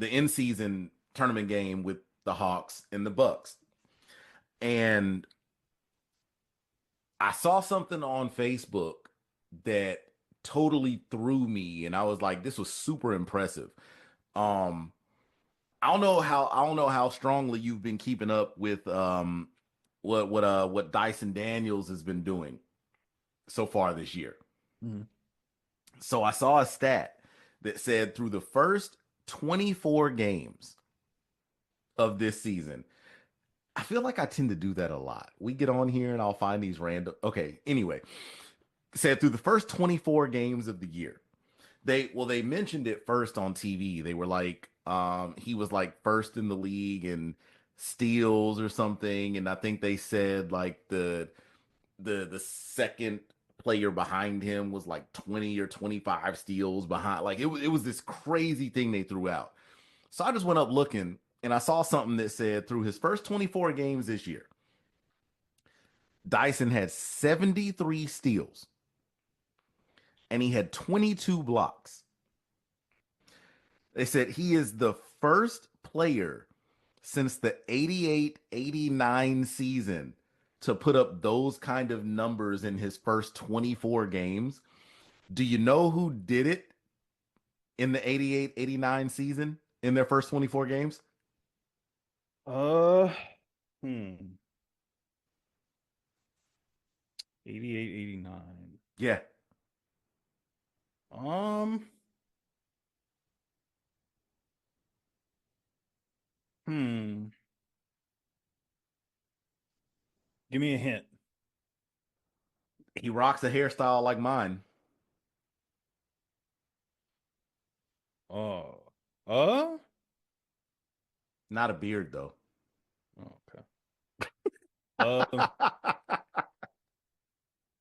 in season tournament game with the Hawks and the Bucks. And I saw something on Facebook that totally threw me and I was like this was super impressive. Um I don't know how strongly you've been keeping up with what Dyson Daniels has been doing so far this year. Mhm. So I saw a stat that said through the first 24 games of this season. I feel like I tend to do that a lot. We get on here and I'll find these random. Okay, anyway, said through the first 24 games of the year. They mentioned it first on TV. They were like he was like first in the league in steals or something, and I think they said like the second player behind him was like 20 or 25 steals behind. Like it was this crazy thing they threw out. So I just went up looking and I saw something that said through his first 24 games this year, Dyson had 73 steals and he had 22 blocks. They said he is the first player since the 88-89 season to put up those kind of numbers in his first 24 games. Do you know who did it in the 88-89 season in their first 24 games? Uh, hmm. 88, 89. Yeah, Um, hmm. Give me a hint. he rocks a hairstyle like mine. Oh, uh, Not a beard though. okay. Uh,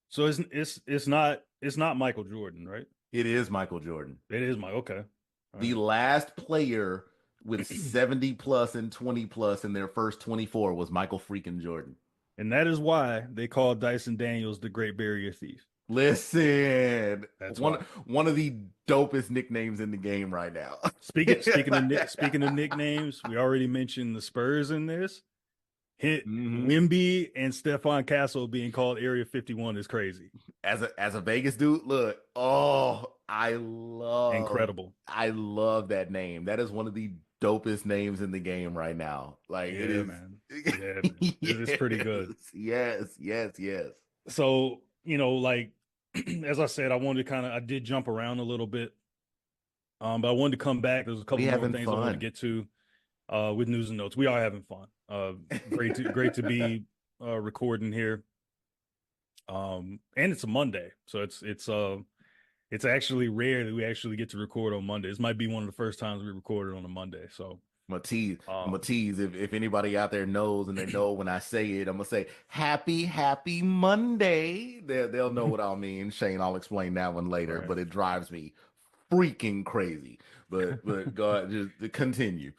so it's not Michael Jordan, right? It is Michael Jordan. It is my okay. All The right. last player with 70 plus and 20 plus in their first 24 was Michael freaking Jordan. And that is why they call Dyson Daniels the Great Barrier Thief. Listen, That's one why. one of the dopest nicknames in the game right now. Speaking of nicknames, we already mentioned the Spurs in this. Hit hmm Wimby and Stephon Castle being called Area 51 is crazy. As a Vegas dude, look, oh, Incredible. I love that name. That is one of the dopest names in the game right now. Like it Yeah, is. man. Yeah, man. It's pretty good. Yes. So, like as I said, I did jump around a little bit. But I wanted to come back. There's a We couple more having things I want to fun. get to with news and notes. We are having fun. Great to be recording here. And it's a Monday, so it's actually rare that we actually get to record on Monday. This might be one of the first times we recorded on a Monday. So, I'm gonna um, tease if anybody out there knows and they know when I say it, I'm gonna say happy Monday. They'll know what I mean. Shane, I'll explain that one later, right. but it drives me freaking crazy. But go ahead, just continue.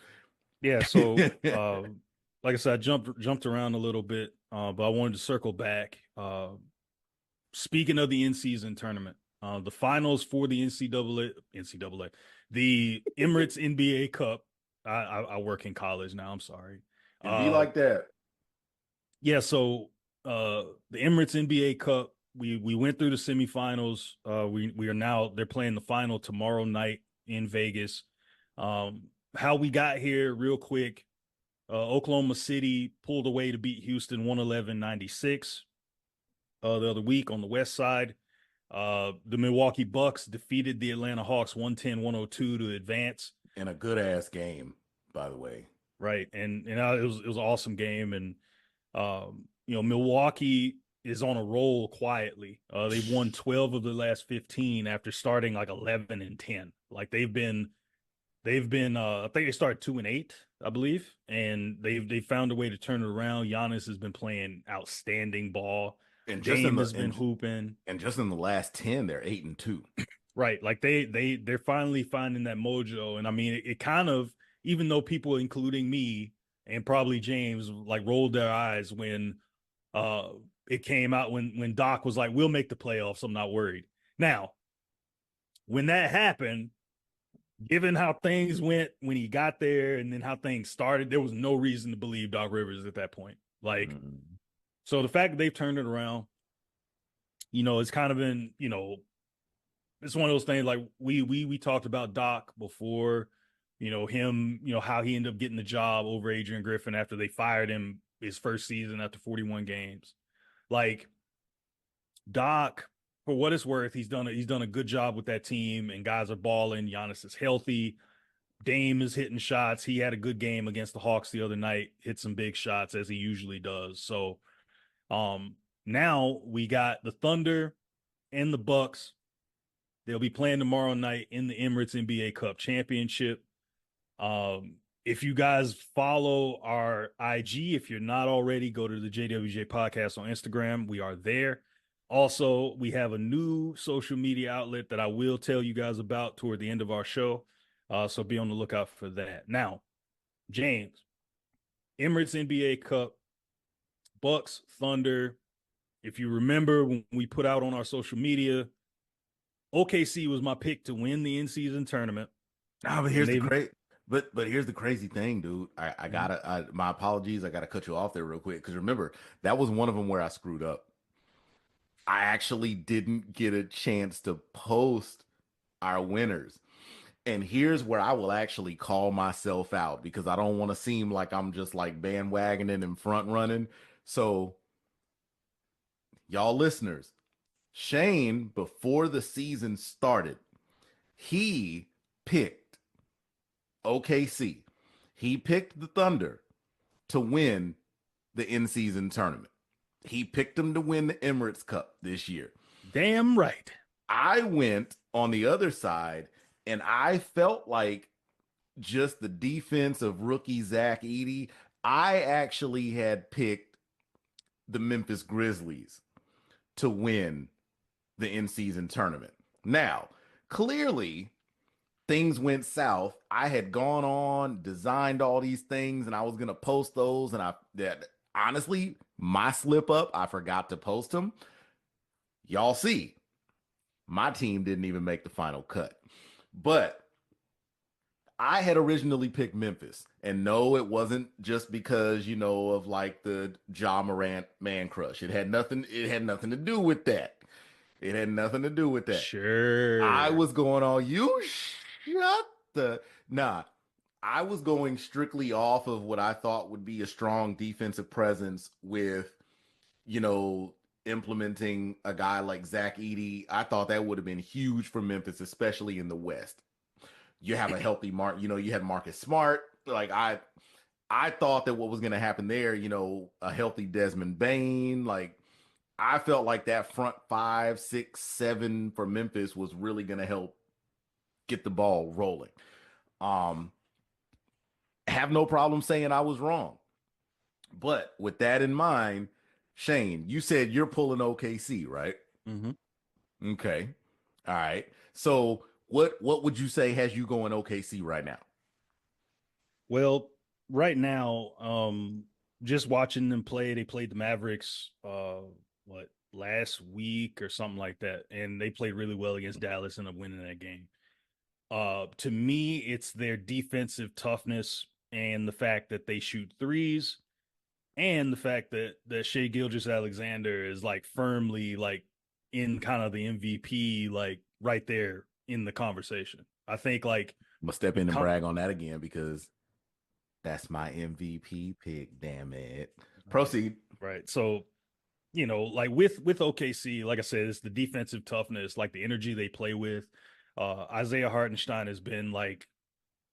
Yeah, so like I said, I jumped around a little bit, but I wanted to circle back. Speaking of the in-season tournament, the finals for the NCAA, the Emirates NBA Cup. I work in college now. I'm sorry. It be Uh, like that. yeah. So the Emirates NBA Cup, we went through the semifinals. We are now they're playing the final tomorrow night in Vegas. How we got here, real quick. Oklahoma City pulled away to beat Houston 111-96 the other week on the West Side. The Milwaukee Bucks defeated the Atlanta Hawks 110-102 to advance. In a good ass game, by the way. Right. And it was an awesome game. And Milwaukee is on a roll quietly. They've won 12 of the last 15 after starting like 11-10. Like they've been I think they started 2-8, I believe, and they found a way to turn it around. Giannis has been playing outstanding ball. And just in Dame the has been hooping. and just in the last 10, they're 8-2. Right. Like they're finally finding that mojo. And I mean it kind of, even though people, including me and probably James, like rolled their eyes when uh it came out when Doc was like, we'll make the playoffs. I'm not worried. Now, when that happened, given how things went when he got there and then how things started, there was no reason to believe Doc Rivers at that point. Like, Mm. so the fact that they've turned it around, it's kind of been, it's one of those things like we talked about Doc before, him, how he ended up getting the job over Adrian Griffin after they fired him his first season after 41 games. Like Doc, for what it's worth, he's done a good job with that team and guys are balling. Giannis is healthy. Dame is hitting shots. He had a good game against the Hawks the other night, hit some big shots as he usually does. So now we got the Thunder and the Bucks. They'll be playing tomorrow night in the Emirates NBA Cup Championship. If you guys follow our IG, if you're not already, go to the JWJ podcast on Instagram. We are there. Also, we have a new social media outlet that I will tell you guys about toward the end of our show. So be on the lookout for that. Now, James, Emirates NBA Cup, Bucks, Thunder. If you remember when we put out on our social media, OKC was my pick to win the in-season tournament, Ah, but and here's the they've. great but here's the crazy thing, dude. I Mhm. gotta my apologies, I gotta cut you off there real quick. Because remember, that was one of them where I screwed up. I actually didn't get a chance to post our winners. And here's where I will actually call myself out because I don't want to seem like I'm just like bandwagoning and front running. So, y'all listeners, Shane, before the season started, he picked OKC. He picked the Thunder to win the in-season tournament. He picked them to win the Emirates Cup this year. Damn right. I went on the other side and I felt like just the defense of rookie Zach Edey. I actually had picked the Memphis Grizzlies to win the in-season tournament. Now, clearly, things went south. I had gone on, designed all these things, and I was gonna post those. And I that honestly, my slip up, I forgot to post them. Y'all see, my team didn't even make the final cut. But I had originally picked Memphis. And no, it wasn't just because, of like the Ja Morant man crush. It had nothing to do with that. It had nothing to do with that. I Sure. was going on, you shut the nah. I was going strictly off of what I thought would be a strong defensive presence with, you know, implementing a guy like Zach Edey. I thought that would have been huge for Memphis, especially in the West. You have a healthy you had Marcus Smart. I thought that what was going to happen there, a healthy Desmond Bain, like I felt like that front five, six, seven for Memphis was really going to help get the ball rolling. Um, have no problem saying I was wrong. But with that in mind, Shane, you said you're pulling OKC, right? Hmm. Okay. All right. So what would you say has you going OKC right now? Well, right now, just watching them play, they played the Mavericks, what, last week or something like that, and they played really well against Dallas and ended up winning that game. To me, it's their defensive toughness and the fact that they shoot threes, and the fact that Shea Gilgeous-Alexander is like firmly like in kind of the MVP, like right there in the conversation. I think like I'm gonna step in and com- brag on that again because that's my MVP pick. Damn it. right, Proceed. right. So like with OKC, like I said, it's the defensive toughness, like the energy they play with. Isaiah Hartenstein has been like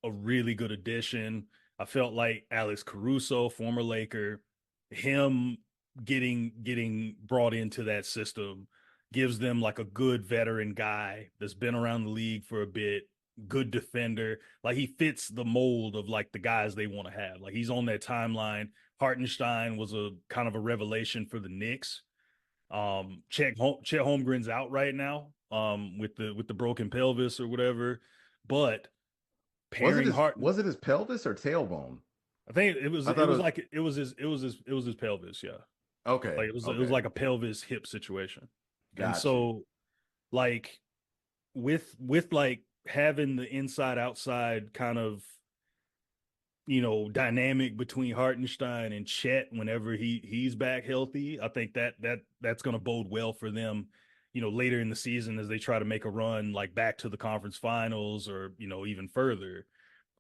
a really good addition. I felt like Alex Caruso, former Laker, him getting brought into that system gives them like a good veteran guy that's been around the league for a bit, good defender. Like he fits the mold of like the guys they want to have. Like he's on that timeline. Hartenstein was a kind of a revelation for the Knicks. Chet Holmgren's out right now, with the broken pelvis or whatever. But Was it pairing his Hart, was it his pelvis or tailbone? I think it was I it thought it was was like it was his pelvis, yeah. okay. Like it was Okay. like a pelvis hip situation. And Got you. so like with like having the inside outside kind of dynamic between Hartenstein and Chet whenever he's back healthy, I think that's going to bode well for them, later in the season as they try to make a run like back to the conference finals or even further.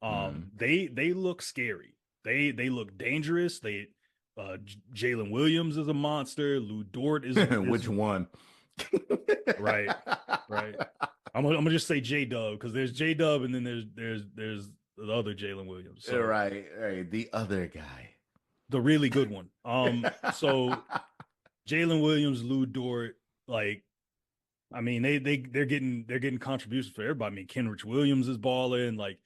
Mhm. They look scary. They look dangerous. Jalen Williams is a monster. Lou Dort is Which one? right, right. I'm gonna just say J Dub because there's J Dub and then there's the other Jalen Williams. So Right, right. The other guy. the really good one. So Jalen Williams, Lou Dort, like I mean, they're getting contributions for everybody. I mean, Kenrich Williams is balling. Like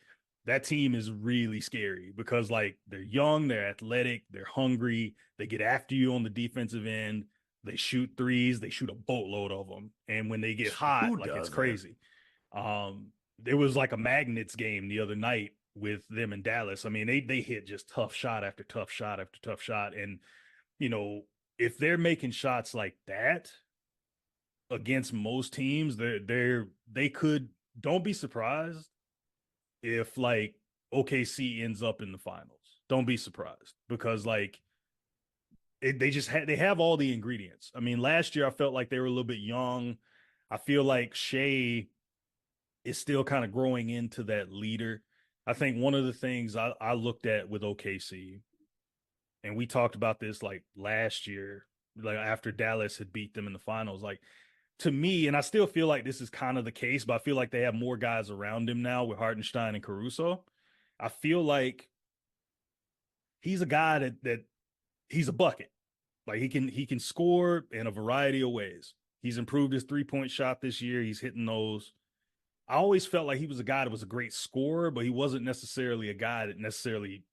that team is really scary because like they're young, they're athletic, they're hungry, they get after you on the defensive end, they shoot threes, they shoot a boatload of them, and when they get Who hot, like it's doesn't? crazy. There was like a Magnets game the other night with them in Dallas. I mean, they hit just tough shot after tough shot after tough shot, and you know if they're making shots like that against most teams, they could don't be surprised if like OKC ends up in the finals. Don't be surprised because like they have all the ingredients. I mean, last year I felt like they were a little bit young. I feel like Shea is still kind of growing into that leader. I think one of the things I looked at with OKC, and we talked about this like last year, like after Dallas had beat them in the finals, like to me, and I still feel like this is kind of the case, but I feel like they have more guys around him now with Hartenstein and Caruso. I feel like he's a guy that he's a bucket. Like he can score in a variety of ways. He's improved his 3-point shot this year. He's hitting those. I always felt like he was a guy that was a great scorer, but he wasn't necessarily a guy that necessarily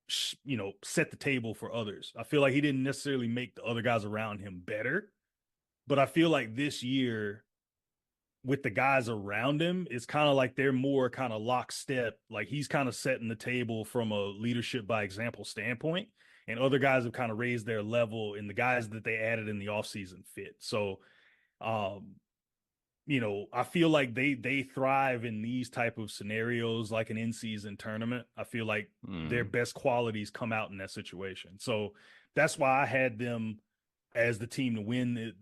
set the table for others. I feel like he didn't necessarily make the other guys around him better, but I feel like this year with the guys around him, it's kind of like they're more kind of lockstep. Like he's kind of setting the table from a leadership by example standpoint, and other guys have kind of raised their level, and the guys that they added in the offseason fit. So, um, I feel like they thrive in these type of scenarios, like an in-season tournament. I feel like their Hmm. best qualities come out in that situation. So that's why I had them as the team to win the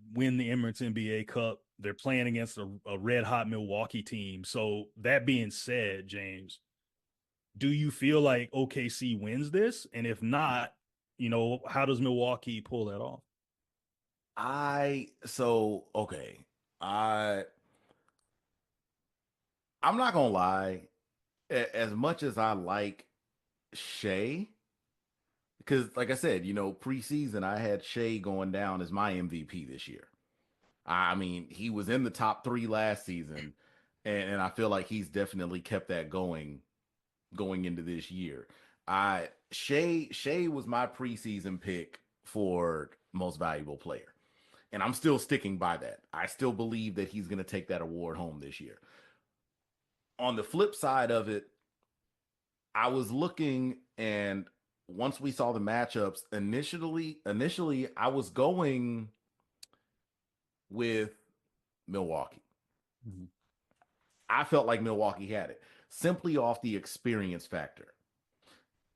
Emirates NBA Cup. They're playing against a red hot Milwaukee team. So that being said, James, do you feel like OKC wins this? And if not, how does Milwaukee pull that off? Okay. I I'm not gonna lie. As much as I like Shea, because like I said, preseason I had Shea going down as my MVP this year. I mean, he was in the top three last season, and I feel like he's definitely kept that going into this year. Shea was my preseason pick for most valuable player. And I'm still sticking by that. I still believe that he's going to take that award home this year. On the flip side of it, I was looking and once we saw the matchups, initially I was going with Milwaukee. Mhm. I felt like Milwaukee had it simply off the experience factor.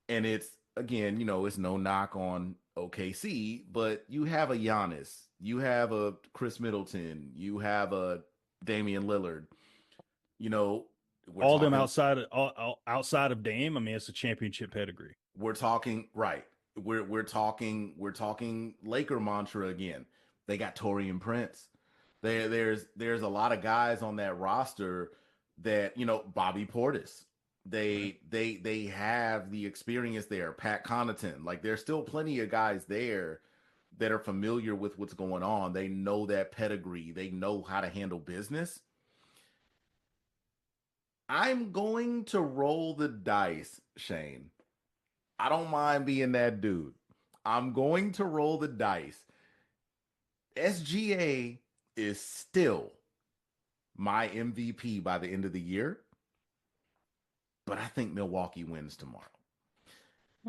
And it's again, it's no knock on OKC, but you have a Giannis, you have a Chris Middleton, you have a Damian Lillard. You know, we're All them talking, outside of Dame, I mean, it's a championship pedigree. we're talking, right. We're talking Laker mantra again. They got Torian Prince. There's a lot of guys on that roster that, Bobby Portis. Right. They have the experience there. Pat Connaughton. Like there's still plenty of guys there that are familiar with what's going on. They know that pedigree. They know how to handle business. I'm going to roll the dice, Shane. I don't mind being that dude. I'm going to roll the dice. SGA is still my MVP by the end of the year, but I think Milwaukee wins tomorrow.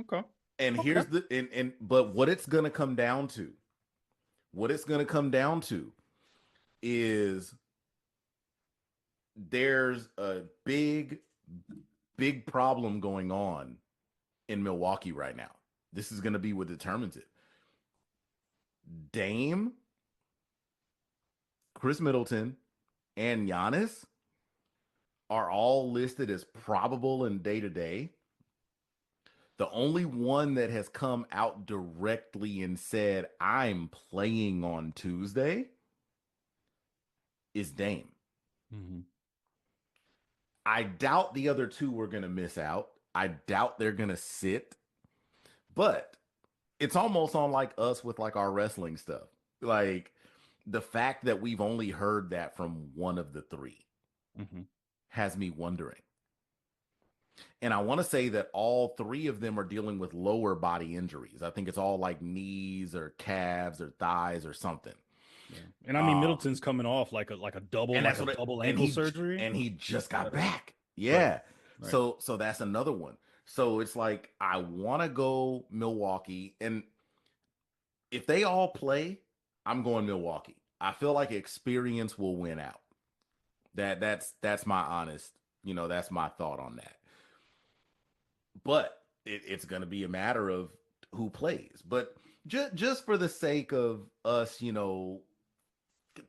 Okay. And Okay. here's the and but what it's going to come down to, what it's going to come down to is there's a big problem going on in Milwaukee right now. This is going to be what determines it. Dame, Chris Middleton, and Giannis are all listed as probable in day to day. The only one that has come out directly and said, I'm playing on Tuesday is Dame. Mhm. I doubt the other two are going to miss out. I doubt they're going to sit, but it's almost on like us with like our wrestling stuff. Like the fact that we've only heard that from one of the three Hmm. has me wondering. And I want to say that all three of them are dealing with lower body injuries. I think it's all like knees or calves or thighs or something. Yeah. And I mean, Um, Middleton's coming off and like that's a what it, double ankle surgery. and he just got Uh, back. right. Yeah. Right. So that's another one. So it's like I want to go Milwaukee, and if they all play, I'm going Milwaukee. I feel like experience will win out. That's my honest, that's my thought on that. But it's going to be a matter of who plays. But just for the sake of us,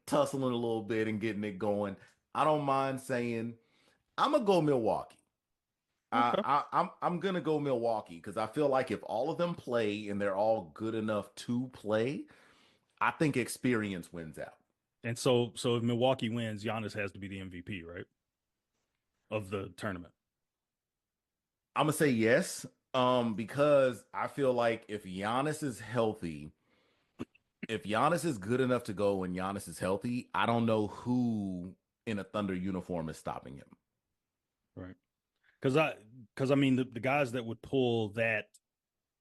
tussling a little bit and getting it going, I don't mind saying I'm gonna go Milwaukee. Okay. I'm gonna go Milwaukee because I feel like if all of them play and they're all good enough to play, I think experience wins out. And so if Milwaukee wins, Giannis has to be the MVP, right? Of the tournament. I'm gonna say yes, because I feel like if Giannis is good enough to go and Giannis is healthy, I don't know who in a Thunder uniform is stopping him. Right. Because I mean the guys that would pull that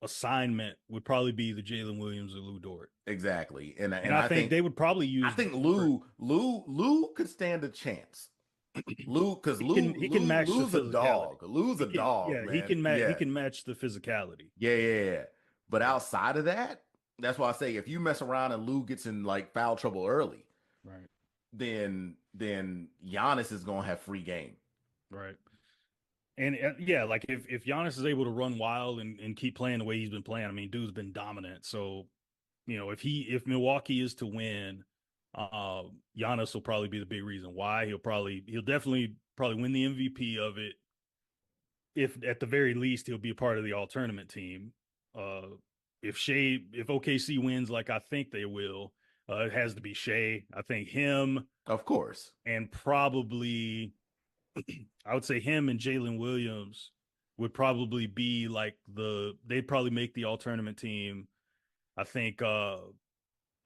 assignment would probably be the Jalen Williams or Lou Dort. Exactly, And and I I think think they would probably I use think Dort. Lou could stand a chance. Lou, because He can match the Lou's a physicality. dog. Lou's a dog, He man. he Yeah, can match the physicality. yeah. But Yeah. outside of that, that's why I say if you mess around and Lou gets in like foul trouble early, Right. then Giannis is gonna have free game. Right. And yeah, like if Giannis is able to run wild and keep playing the way he's been playing, I mean, dude's been dominant. So, if Milwaukee is to win, Giannis will probably be the big reason why. He'll definitely probably win the MVP of it. If at the very least he'll be a part of the all tournament team. Uh, if OKC wins like I think they will, it has to be Shea. I think him Of course. and probably I would say him and Jalen Williams would probably be like they'd probably make the all tournament team. I think uh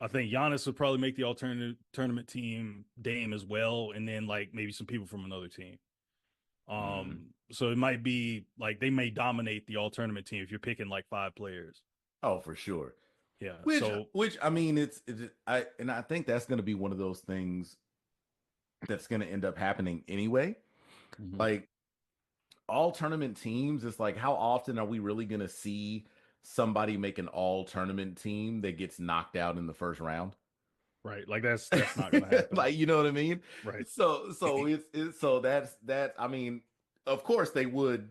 I think Giannis would probably make the alternate tournament team, Dame as well, and then like maybe some people from another team. Mm. So it might be like they may dominate the all tournament team if you're picking like five players. Oh, for sure. Yeah. Which I mean, I think that's gonna be one of those things that's gonna end up happening anyway. Mhm. Like all tournament teams, it's like how often are we really gonna see somebody make an all tournament team that gets knocked out in the first round? Right. Like that's not gonna happen. Like, you know what I mean? Right. So it's so that's I mean, of course they would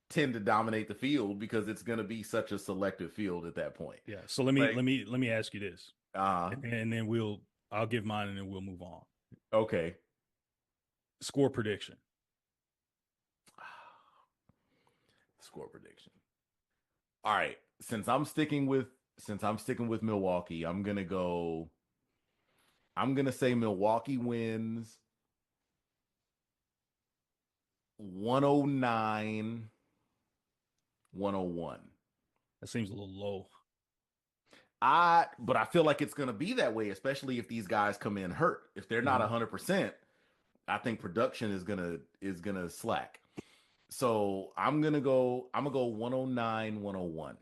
tend to dominate the field because it's gonna be such a selective field at that point. Yeah. So Like, let me ask you this. uh, And then I'll give mine and then we'll move on. okay. Score prediction. Score prediction. All right. Since I'm sticking with Milwaukee, I'm gonna say Milwaukee wins 109, 101. That seems a little low. But I feel like it's gonna be that way, especially if these guys come in hurt. If they're not Mhm. 100%, I think production is gonna slack. So I'm gonna go 109, 101.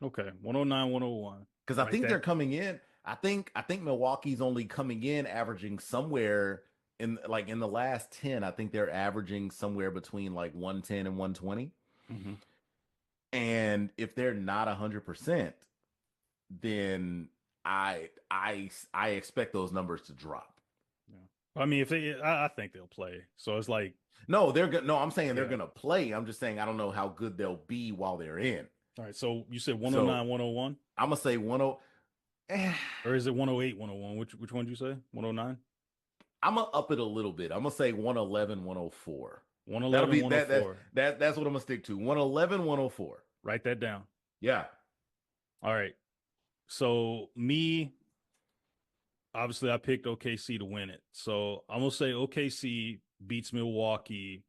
Okay. 109, 101. Because I Right think they're that. coming in. I think Milwaukee's only coming in averaging somewhere in the last 10. I think they're averaging somewhere between like 110 and 120. Mhm. And if they're not 100%, then I expect those numbers to drop. Yeah. I mean, I think they'll play. So it's like, No, they're good. No, I'm saying they're yeah. gonna play. I'm just saying I don't know how good they'll be while they're in. All right. So you said So 109, 101, I'm gonna say 10. or is it 108, 101? Which one did you say? 109, I'm gonna up it a little bit. I'm gonna say 111, 104. That'll 111, be that 104. that's what I'm gonna stick to. 111, 104. Write that down. Yeah. All right. So obviously I picked OKC to win it. So I'm gonna say OKC beats Milwaukee.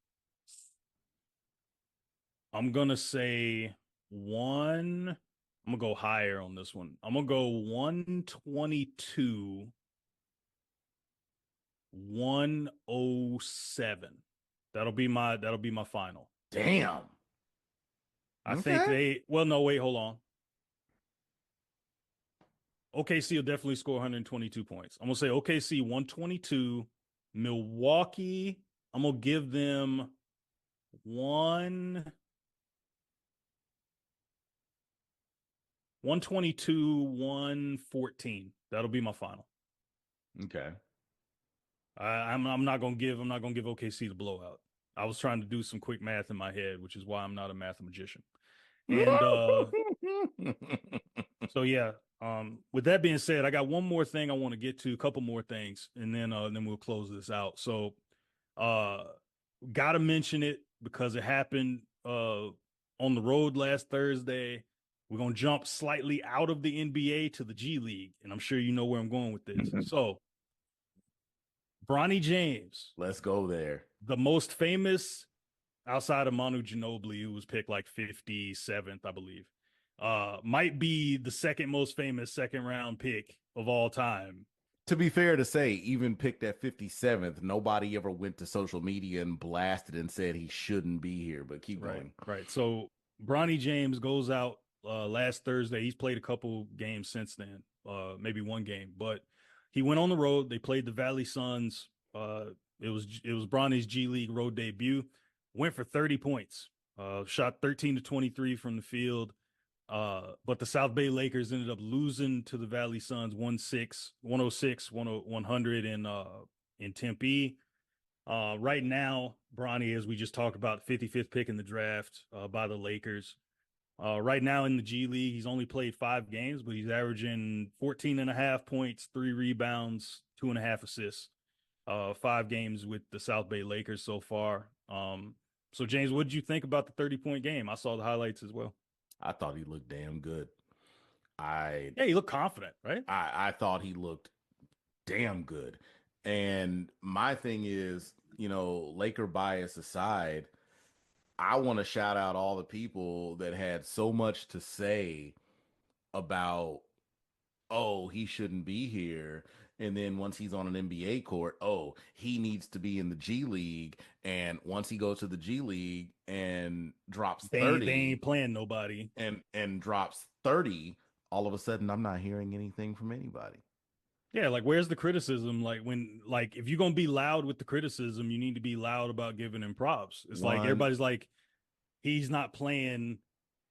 I'm gonna say one. I'm gonna go higher on this one. I'm gonna go 122, 107. That'll be my final. Damn. I think Okay. well, no, wait, hold on. OKC will definitely score 122 points. I'm gonna say OKC 122. Milwaukee, I'm gonna give them one 122, 114. That'll be my final. Okay. I'm not gonna give OKC the blowout. I was trying to do some quick math in my head, which is why I'm not a mathematician. And so yeah, with that being said, I got one more thing I want to get to, a couple more things, and then we'll close this out. So uh gotta mention it because it happened on the road last Thursday. We're gonna jump slightly out of the NBA to the G League, and I'm sure you know where I'm going with this. So Bronny James, Let's go there. the most famous outside of Manu Ginobili, who was picked like 57th, I believe, might be the second most famous second round pick of all time. To be fair to say, even picked at 57th, nobody ever went to social media and blasted and said he shouldn't be here, but keep Right, going. right. So Bronny James goes out last Thursday. He's played a couple games since then, maybe one game, but he went on the road. They played the Valley Suns. It was Bronny's G League road debut. Went for 30 points. Shot 13 to 23 from the field. But the South Bay Lakers ended up losing to the Valley Suns 106, 100 in Tempe. Right now, Bronny, as we just talked about, 55th pick in the draft by the Lakers. Right now in the G League, he's only played 5 games, but he's averaging 14 and a half points, 3 rebounds, 2.5 assists. 5 games with the South Bay Lakers so far. So James, what did you think about the 30-point game? I saw the highlights as well. I thought he looked damn good. I Yeah, he looked confident, right? I thought he looked damn good. And my thing is, Laker bias aside, I want to shout out all the people that had so much to say about, oh, he shouldn't be here. And then once he's on an NBA court, oh, he needs to be in the G League. And once he goes to the G League and drops They 30 ain't playing nobody. and drops 30, all of a sudden I'm not hearing anything from anybody. Yeah, like where's the criticism? Like if you're gonna be loud with the criticism, you need to be loud about giving him props. It's like One, everybody's like, he's not playing,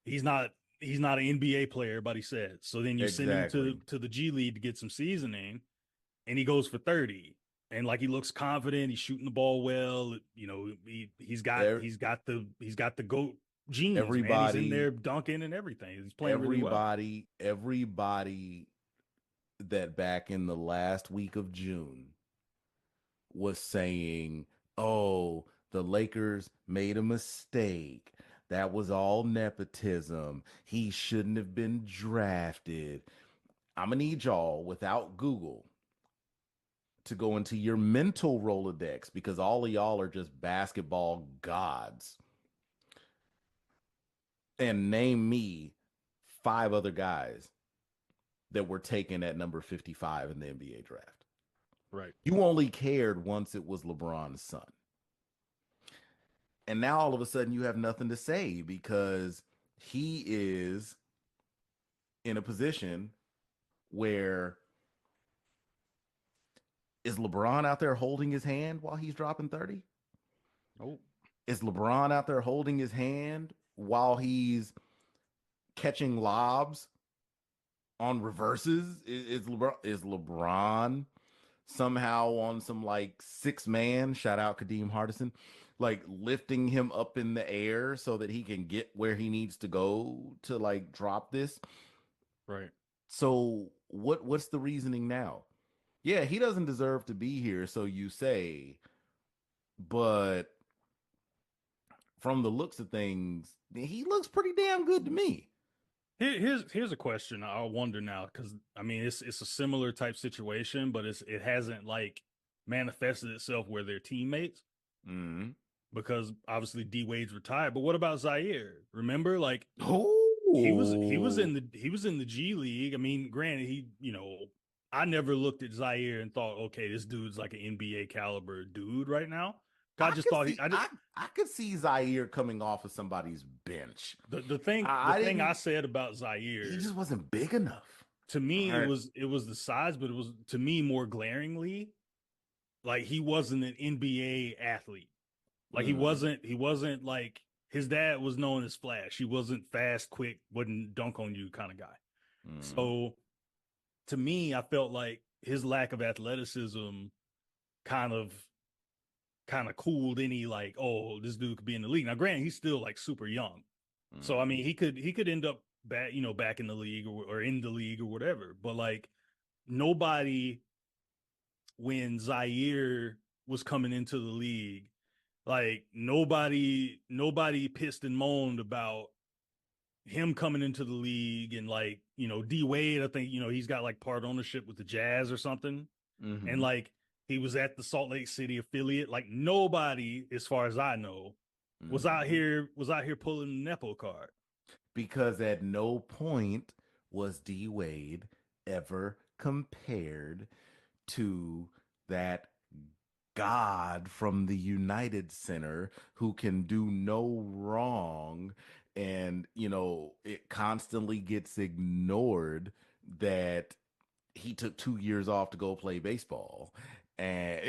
he's not an NBA player, everybody said. So then you send him to exactly. to the G League to get some seasoning, and he goes for 30. And like he looks confident, he's shooting the ball well. He's got E- he's got the goat genes, man. He's in Everybody, there dunking and everything. He's playing really well. everybody that back in the last week of June was saying, oh, the Lakers made a mistake. That was all nepotism. He shouldn't have been drafted. I'm going to need y'all without Google to go into your mental Rolodex because all of y'all are just basketball gods and name me 5 other guys that were taken at number 55 in the NBA draft. Right. You only cared once it was LeBron's son. And now all of a sudden you have nothing to say because he is in a position where is LeBron out there holding his hand while he's dropping 30? Oh, Is LeBron out there holding his hand while he's catching lobs on reverses? Is LeBron somehow on some like 6 man, shout out Kadeem Hardison, like lifting him up in the air so that he can get where he needs to go to like drop this? right. So what's the reasoning now? Yeah, he doesn't deserve to be here, so you say, but from the looks of things, he looks pretty damn good to me. Here's a question I wonder now, because I mean it's a similar type situation, but it hasn't like manifested itself where they're teammates. Mm-hmm. because obviously D Wade's retired. But what about Zaire? Remember, like Oh. he was in the G League. I mean, granted, I never looked at Zaire and thought, okay, this dude's like an NBA caliber dude right now. I I just could thought see I could see Zaire coming off of somebody's bench. the I thing I didn't said about he Zaire, just wasn't big enough. to All me right. it was the size, but it was to me more glaringly like he wasn't an NBA athlete. Like Mm, he wasn't like his dad was known as Flash. He wasn't fast, quick, wouldn't dunk on you kind of guy. mm, So to me, I felt like his lack of athleticism kind of cooled any like, oh, this dude could be in the league. Now, granted, he's still like super young. So I mm, mean, he could end up back in the league or in the league or whatever. But like nobody when Zaire was coming into the league, like nobody pissed and moaned about him coming into the league and like, D Wade, I think, he's got like part ownership with the Jazz or something. And mm, like he was at the Salt Lake City affiliate. Like nobody, as far as I know, mm. was out here pulling the Nepo card. Because at no point was D Wade ever compared to that God from the United Center who can do no wrong. And, it constantly gets ignored that he took 2 years off to go play baseball. Yeah.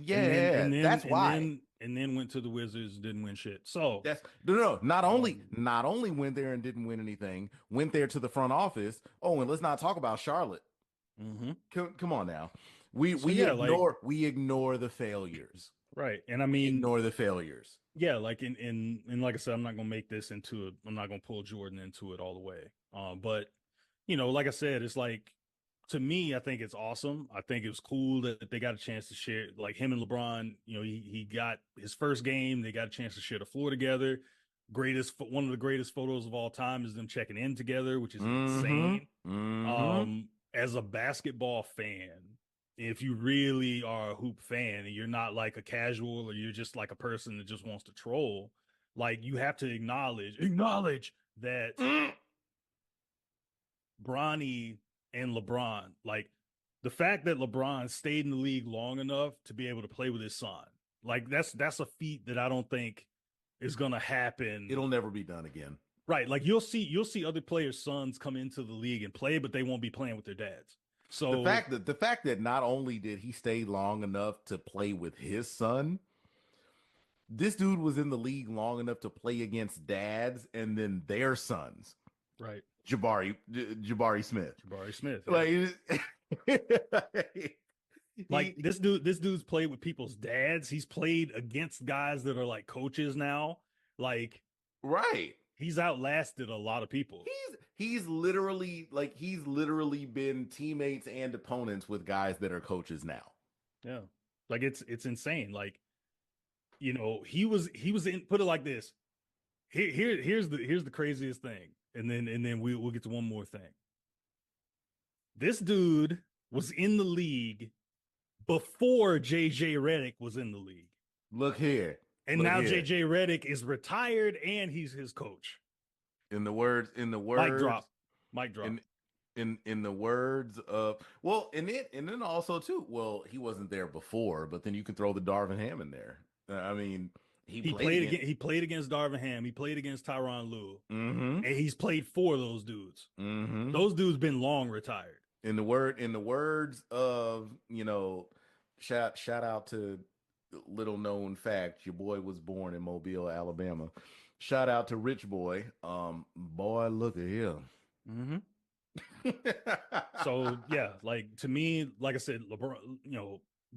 Yeah, that's why. And then went to the Wizards, didn't win shit. So, That's no. Not only um, not only went there and didn't win anything, went there to the front office. Oh, and let's not talk about Charlotte. mhm. Come on now. So yeah, like We ignore the failures. right. And I We mean, ignore the failures. yeah, like in like I said, I'm not gonna make this into it. I'm not gonna pull Jordan into it all the way. But like I said, it's like to me, I think it's awesome. I think it was cool that they got a chance to share, like him and LeBron. He got his first game. They got a chance to share the floor together. One of the greatest photos of all time is them checking in together, which is Mm-hmm. insane. Mm-hmm. As a basketball fan, if you really are a hoop fan and you're not like a casual or you're just like a person that just wants to troll, like you have to acknowledge that Mm. Bronny and LeBron, like the fact that LeBron stayed in the league long enough to be able to play with his son, like that's a feat that I don't think is gonna happen. It'll never be done again. Right, like you'll see other players' sons come into the league and play, but they won't be playing with their dads. So The fact that not only did he stay long enough to play with his son, this dude was in the league long enough to play against dads and then their sons. right, Jabari Smith. Jabari Smith, yeah. Like Like he this dude's played with people's dads. He's played against guys that are like coaches now. Like right. he's outlasted a lot of people. He's literally been teammates and opponents with guys that are coaches now. Yeah. Like it's insane. Like, he was in put it like this. Here's the craziest thing. And then we'll get to one more thing. This dude was in the league before JJ Redick was in the league. Look here. And Look now here. JJ Redick is retired and he's his coach. In the Mic words drop. Mic drop. in in the words of well, and then also too, well, he wasn't there before, but then you could throw the Darvin Ham in there. I mean, he played again. He played against Darvin Ham. He played against Tyronn Lue. Mm-hmm. And he's played for those dudes. Mm-hmm. Those dudes been long retired. In the words of, shout out to little known fact, your boy was born in Mobile, Alabama. Shout out to Rich Boy. Boy, look at him. Mm-hmm. So yeah, like to me, like I said, LeBron,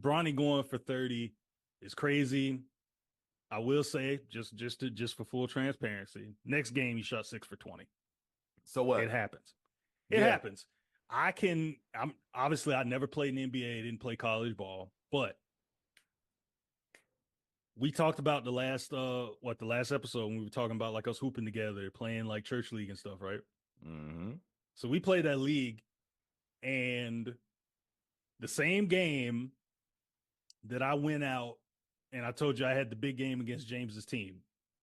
Bronny going for 30 is crazy. I will say, just for full transparency, next game he shot 6 for 20. So It what? happens. It Yeah. happens. I'm obviously I never played in the NBA, didn't play college ball, but we talked about the last episode when we were talking about like us hooping together, playing like church league and stuff, right? Mm-hmm. So we played that league and the same game that I went out and I told you I had the big game against James's team.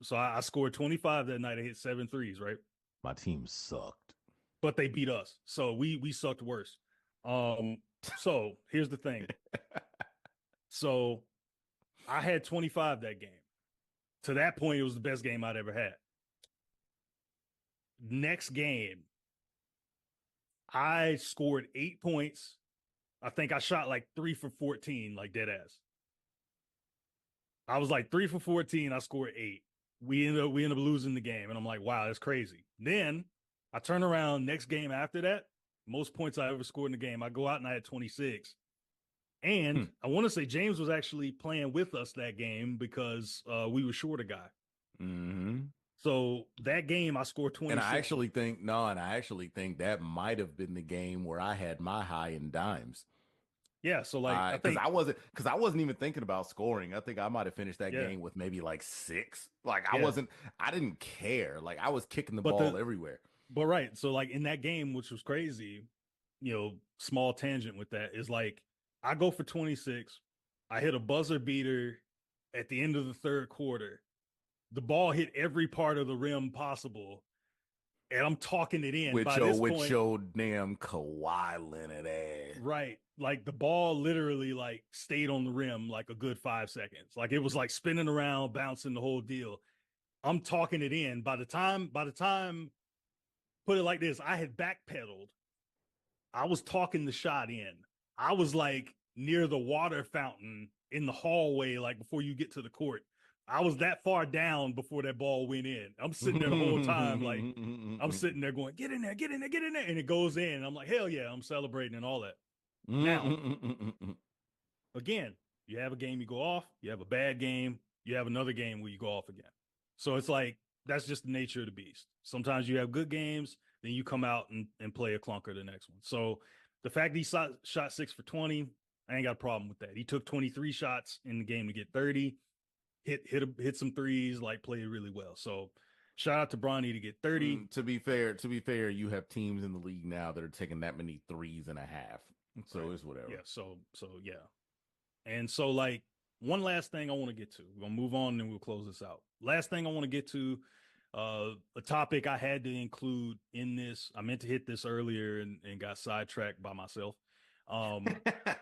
So I scored 25 that night. I hit 7 threes, right? My team sucked. But they beat us. So we sucked worse. Um, so here's the thing. So I had 25 that game. To that point, it was the best game I'd ever had. Next game, I scored 8 points. I think I shot like 3 for 14, like dead ass. I was like 3 for 14. I scored eight. We ended up losing the game, and I'm like, wow, that's crazy. Then I turn around next game after that, most points I ever scored in the game. I go out and I had 26. And Hmm. I want to say James was actually playing with us that game because we were short a guy. Hmm. So that game I scored And I 26. actually think no, and I actually think that might have been the game where I had my high in dimes. Yeah, so like I Because think I wasn't even thinking about scoring. I think I might have finished that yeah, game with maybe like six. Like yeah. I didn't care. Like I was kicking the But ball the everywhere. but right, so like in that game, which was crazy, small tangent with that is like I go for 26. I hit a buzzer beater at the end of the third quarter. The ball hit every part of the rim possible, and I'm talking it in. With By your this with point, your damn Kawhi Leonard ass. right, like the ball literally like stayed on the rim like a good 5 seconds. Like it was like spinning around, bouncing the whole deal. I'm talking it in. By the time, put it like this, I had backpedaled. I was talking the shot in. I was like near the water fountain in the hallway, like before you get to the court. I was that far down before that ball went in. I'm sitting there the whole time, like I'm sitting there going, get in there, get in there, get in there. And it goes in. And I'm like, hell yeah, I'm celebrating and all that. Now, again, you have a game you go off, you have a bad game, you have another game where you go off again. So it's like that's just the nature of the beast. Sometimes you have good games, then you come out and play a clunker the next one. So the fact that he shot 6 for 20, I ain't got a problem with that. He took 23 shots in the game to get 30, hit some threes, like played really well. So shout out to Bronny to get 30. To be fair, you have teams in the league now that are taking that many threes and a half. So Right. it's whatever. Yeah. So yeah. And so, like, one last thing I want to get to. We're gonna move on and we'll close this out. Last thing I want to get to, a topic I had to include in this. I meant to hit this earlier and got sidetracked by myself. Um,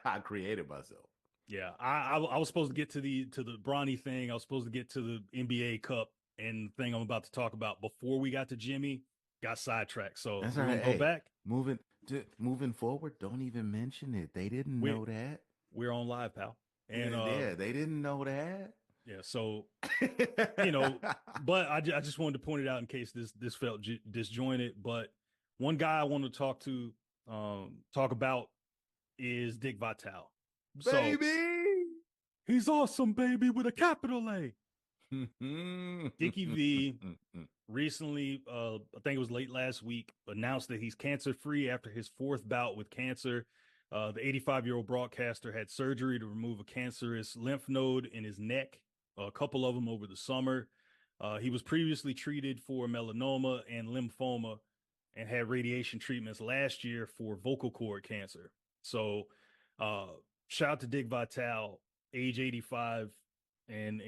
I created myself. yeah, I was supposed to get to the Bronny thing. I was supposed to get to the NBA Cup and the thing I'm about to talk about before we got to Jimmy. Got sidetracked. So That's all we're right. gonna go Hey, back. moving forward, don't even mention it. They didn't We know that. we're on live, pal. And Yeah, they didn't know that. yeah, so but I just wanted to point it out in case this felt disjointed. But one guy I want to talk about is Dick Vitale. So Baby. he's awesome, baby, with a capital A. Dickie V recently, I think it was late last week, announced that he's cancer free after his fourth bout with cancer. The 85-year-old broadcaster had surgery to remove a cancerous lymph node in his neck, a couple of them over the summer. He was previously treated for melanoma and lymphoma and had radiation treatments last year for vocal cord cancer. So, uh, shout out to Dick Vitale, age 85, and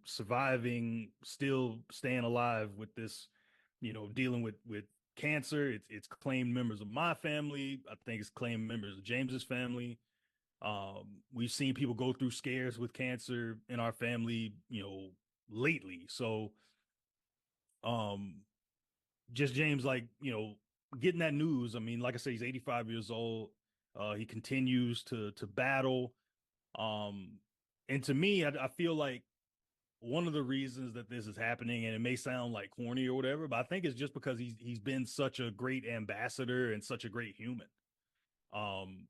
surviving, still staying alive with this, dealing with cancer. It's claimed members of my family. I think it's claimed members of James's family. We've seen people go through scares with cancer in our family, lately. So, um, just James, like, getting that news. I mean, like I said, he's 85 years old. He continues to battle. Um, and to me, I feel like one of the reasons that this is happening, and it may sound like corny or whatever, but I think it's just because he's been such a great ambassador and such a great human. Um,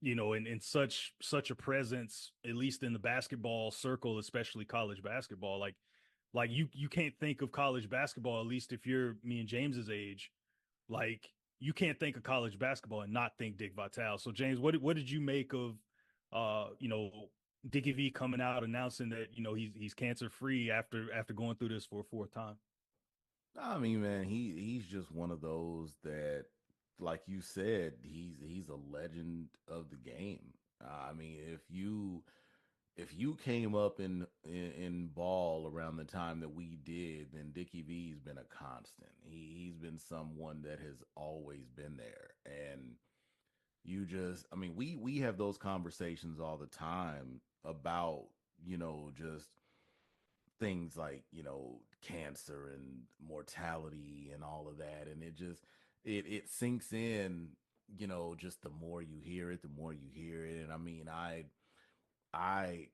and such a presence, at least in the basketball circle, especially college basketball. Like you can't think of college basketball, at least if you're me and James's age, like you can't think of college basketball and not think Dick Vitale. So James, what did you make of Dickie V coming out announcing that he's cancer free after going through this for a fourth time? I mean, man, he's just one of those that, like you said, he's a legend of the game. I mean, if you came up in ball around the time that we did, then Dickie V's been a constant. He's been someone that has always been there. And you just, I mean, we have those conversations all the time about, just things like, cancer and mortality and all of that. And it sinks in, just the more you hear it, the more you hear it. And I mean, I I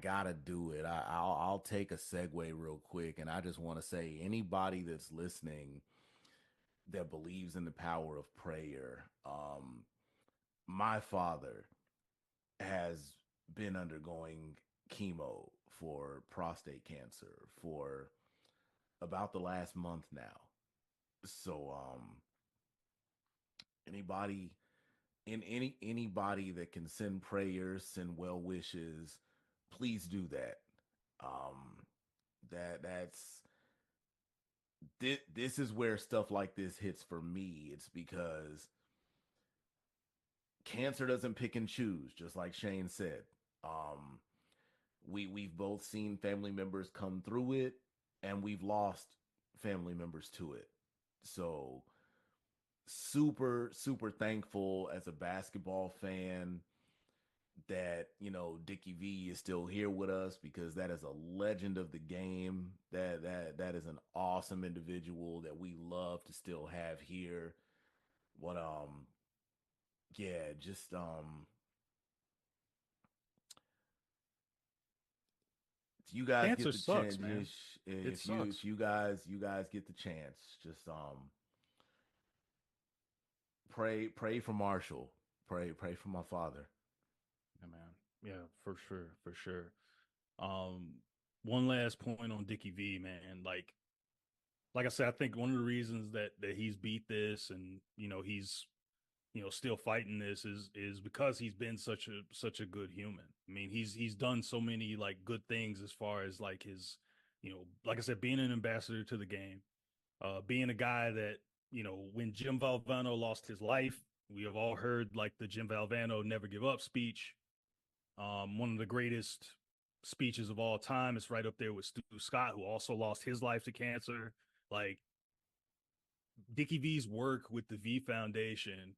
gotta do it. I'll take a segue real quick, and I just want to say anybody that's listening that believes in the power of prayer, my father has been undergoing chemo for prostate cancer for about the last month now. So anybody anybody that can send prayers, send well wishes, please do that. Um that's this is where stuff like this hits for me. It's because cancer doesn't pick and choose, just like Shane said. Um we've both seen family members come through it, and we've lost family members to it. So super thankful as a basketball fan that Dickie V is still here with us, because that is a legend of the game. That is an awesome individual that we love to still have here. What yeah, just if you guys get Cancer the sucks, man. chance, It if sucks. you guys get the chance, just pray for Marshall. Pray for my father. Yeah, man. Yeah, for sure, for sure. Um, One last point on Dickie V, man. Like I said, I think one of the reasons that he's beat this and he's still fighting this is because he's been such a good human. I mean, he's done so many like good things as far as like his, like I said, being an ambassador to the game, being a guy that, when Jim Valvano lost his life, we have all heard like the Jim Valvano never give up speech. One of the greatest speeches of all time. It's right up there with Stu Scott, who also lost his life to cancer. Like Dickie V's work with the V Foundation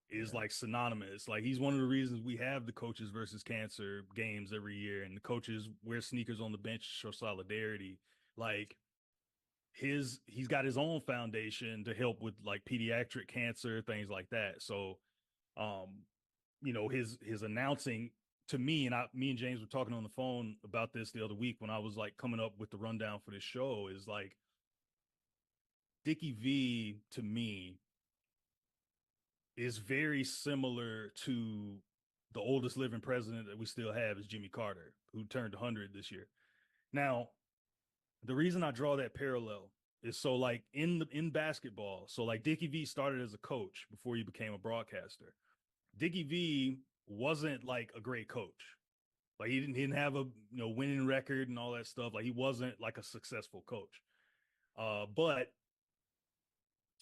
is Yeah. like synonymous. Like he's one of the reasons we have the coaches versus cancer games every year, and the coaches wear sneakers on the bench to show solidarity. Like he's got his own foundation to help with like pediatric cancer, things like that. So um his announcing to me, and me and James were talking on the phone about this the other week when I was like coming up with the rundown for this show, is like Dickie V to me is very similar to the oldest living president that we still have is Jimmy Carter, who turned 100 this year. Now, the reason I draw that parallel is so like in basketball, so like Dickie V started as a coach before he became a broadcaster. Dickie V wasn't like a great coach. Like he didn't have a winning record and all that stuff. Like he wasn't like a successful coach. But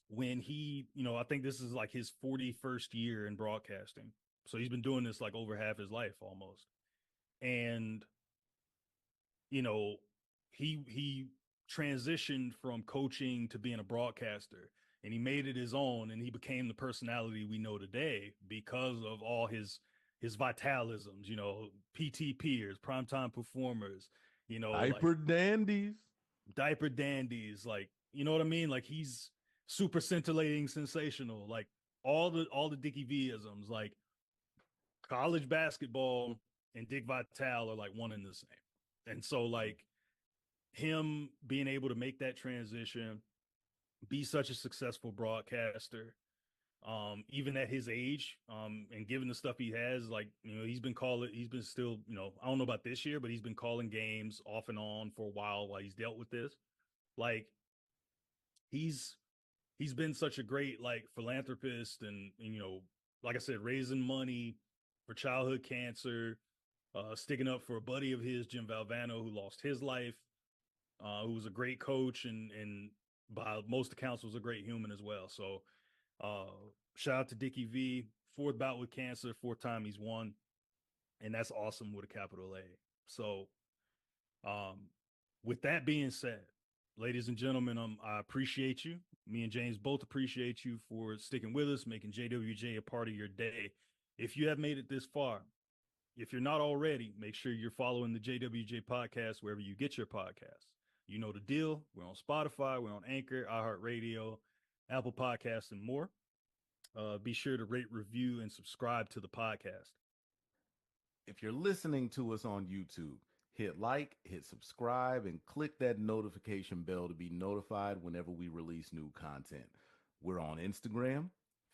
when he, I think this is like his 41st year in broadcasting. So he's been doing this like over half his life almost. And, you know, he transitioned from coaching to being a broadcaster, and he made it his own, and he became the personality we know today because of all his vitalisms, PT peers, primetime performers, like Hyper dandies. diaper dandies, like what I mean? Like he's super scintillating, sensational, like all the Dickie V-isms, like college basketball and Dick Vitale are like one and the same. And so like him being able to make that transition, be such a successful broadcaster, even at his age, and given the stuff he has, like, he's been still, I don't know about this year, but he's been calling games off and on for a while he's dealt with this. Like he's he's been such a great like philanthropist and like I said, raising money for childhood cancer, sticking up for a buddy of his, Jim Valvano, who lost his life, who was a great coach and by most accounts was a great human as well. So shout out to Dickie V, fourth bout with cancer, fourth time he's won. and that's awesome with a capital A. So, um, with that being said, ladies and gentlemen, I appreciate you. Me and James both appreciate you for sticking with us, making JWJ a part of your day. If you have made it this far, if you're not already, make sure you're following the JWJ podcast wherever you get your podcasts. You know the deal. We're on Spotify, we're on Anchor, iHeartRadio, Apple Podcasts, and more. Be sure to rate, review, and subscribe to the podcast. If you're listening to us on YouTube, hit like, hit subscribe, and click that notification bell to be notified whenever we release new content. We're on Instagram,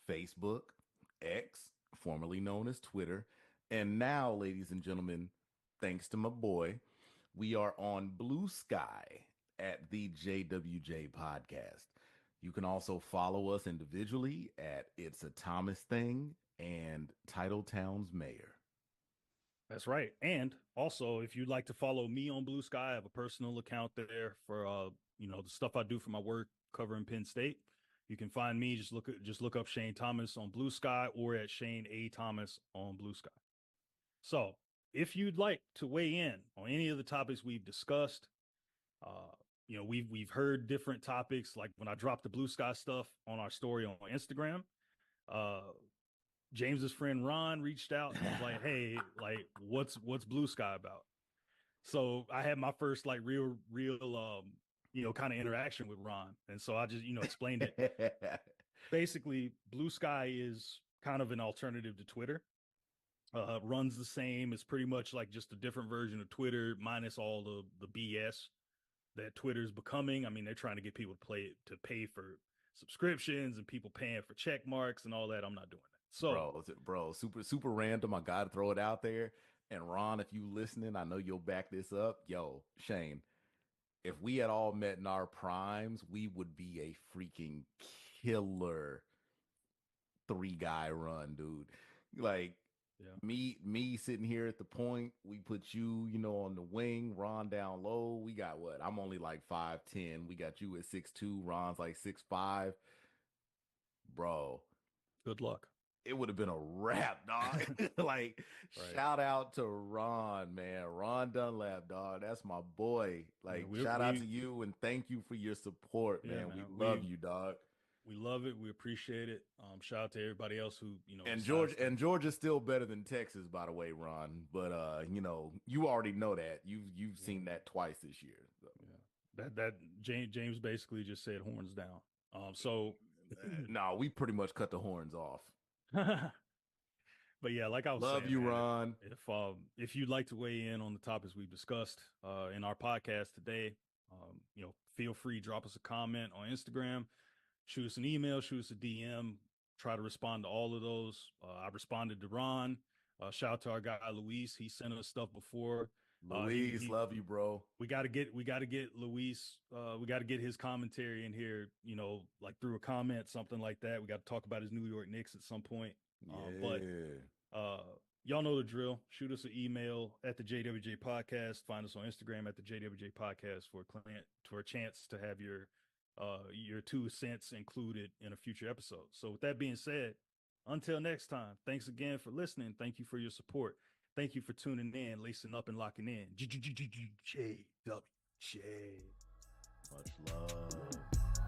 Facebook, X, formerly known as Twitter, and now, ladies and gentlemen, thanks to my boy, we are on Blue Sky at the JWJ Podcast. You can also follow us individually at It's a Thomas Thing and Titletown's Mayor. That's right. And also, if you'd like to follow me on Blue Sky, I have a personal account there for the stuff I do for my work covering Penn State. You can find me, just look up Shane Thomas on Blue Sky or at Shane A. Thomas on Blue Sky. So if you'd like to weigh in on any of the topics we've discussed, we've heard different topics. Like when I dropped the Blue Sky stuff on our story on Instagram, uh, James's friend Ron reached out and was like, "Hey, like, what's Blue Sky about?" So I had my first like real kind of interaction with Ron, and so I just explained it. Basically, Blue Sky is kind of an alternative to Twitter. Runs the same. It's pretty much like just a different version of Twitter, minus all the BS that Twitter's becoming. I mean, they're trying to get people to pay for subscriptions and people paying for check marks and all that. I'm not doing that. So Bro, super random. I gotta throw it out there. And Ron, if you listening, I know you'll back this up. Yo, Shane, if we had all met in our primes, we would be a freaking killer three-guy run, dude. Like yeah, me sitting here at the point, we put you, on the wing, Ron down low. We got what? I'm only like 5'10". We got you at 6'2". Ron's like 6'5". Bro, good luck. it would have been a wrap, dog. Like, Right. shout out to Ron, man. Ron Dunlap, dog. That's my boy. Yeah, Like, we shout out to we you and thank you for your support, yeah, man. We man. love you, dog. We love it. We appreciate it. Shout out to everybody else who, And decides to. Georgia's still better than Texas, by the way, Ron. But you already know that. You've Yeah, seen that twice this year. So. yeah. That James basically just said horns down. So No, we pretty much cut the horns off. but yeah, like I was Love saying, you, man, Ron. if you'd like to weigh in on the topics we've discussed in our podcast today, feel free, drop us a comment on Instagram, shoot us an email, shoot us a DM. Try to respond to all of those. I responded to Ron. Shout out to our guy Luis. He sent us stuff before. Luis, He love you, bro. we got to get Luis. We got to get his commentary in here. Like through a comment, something like that. We got to talk about his New York Knicks at some point. But Yeah. y'all know the drill. Shoot us an email at the JWJ Podcast. Find us on Instagram at the JWJ Podcast for a chance to have your 2 cents included in a future episode. So with that being said, until next time, thanks again for listening. Thank you for your support. Thank you for tuning in, lacing up and locking in. JWJ. Much love.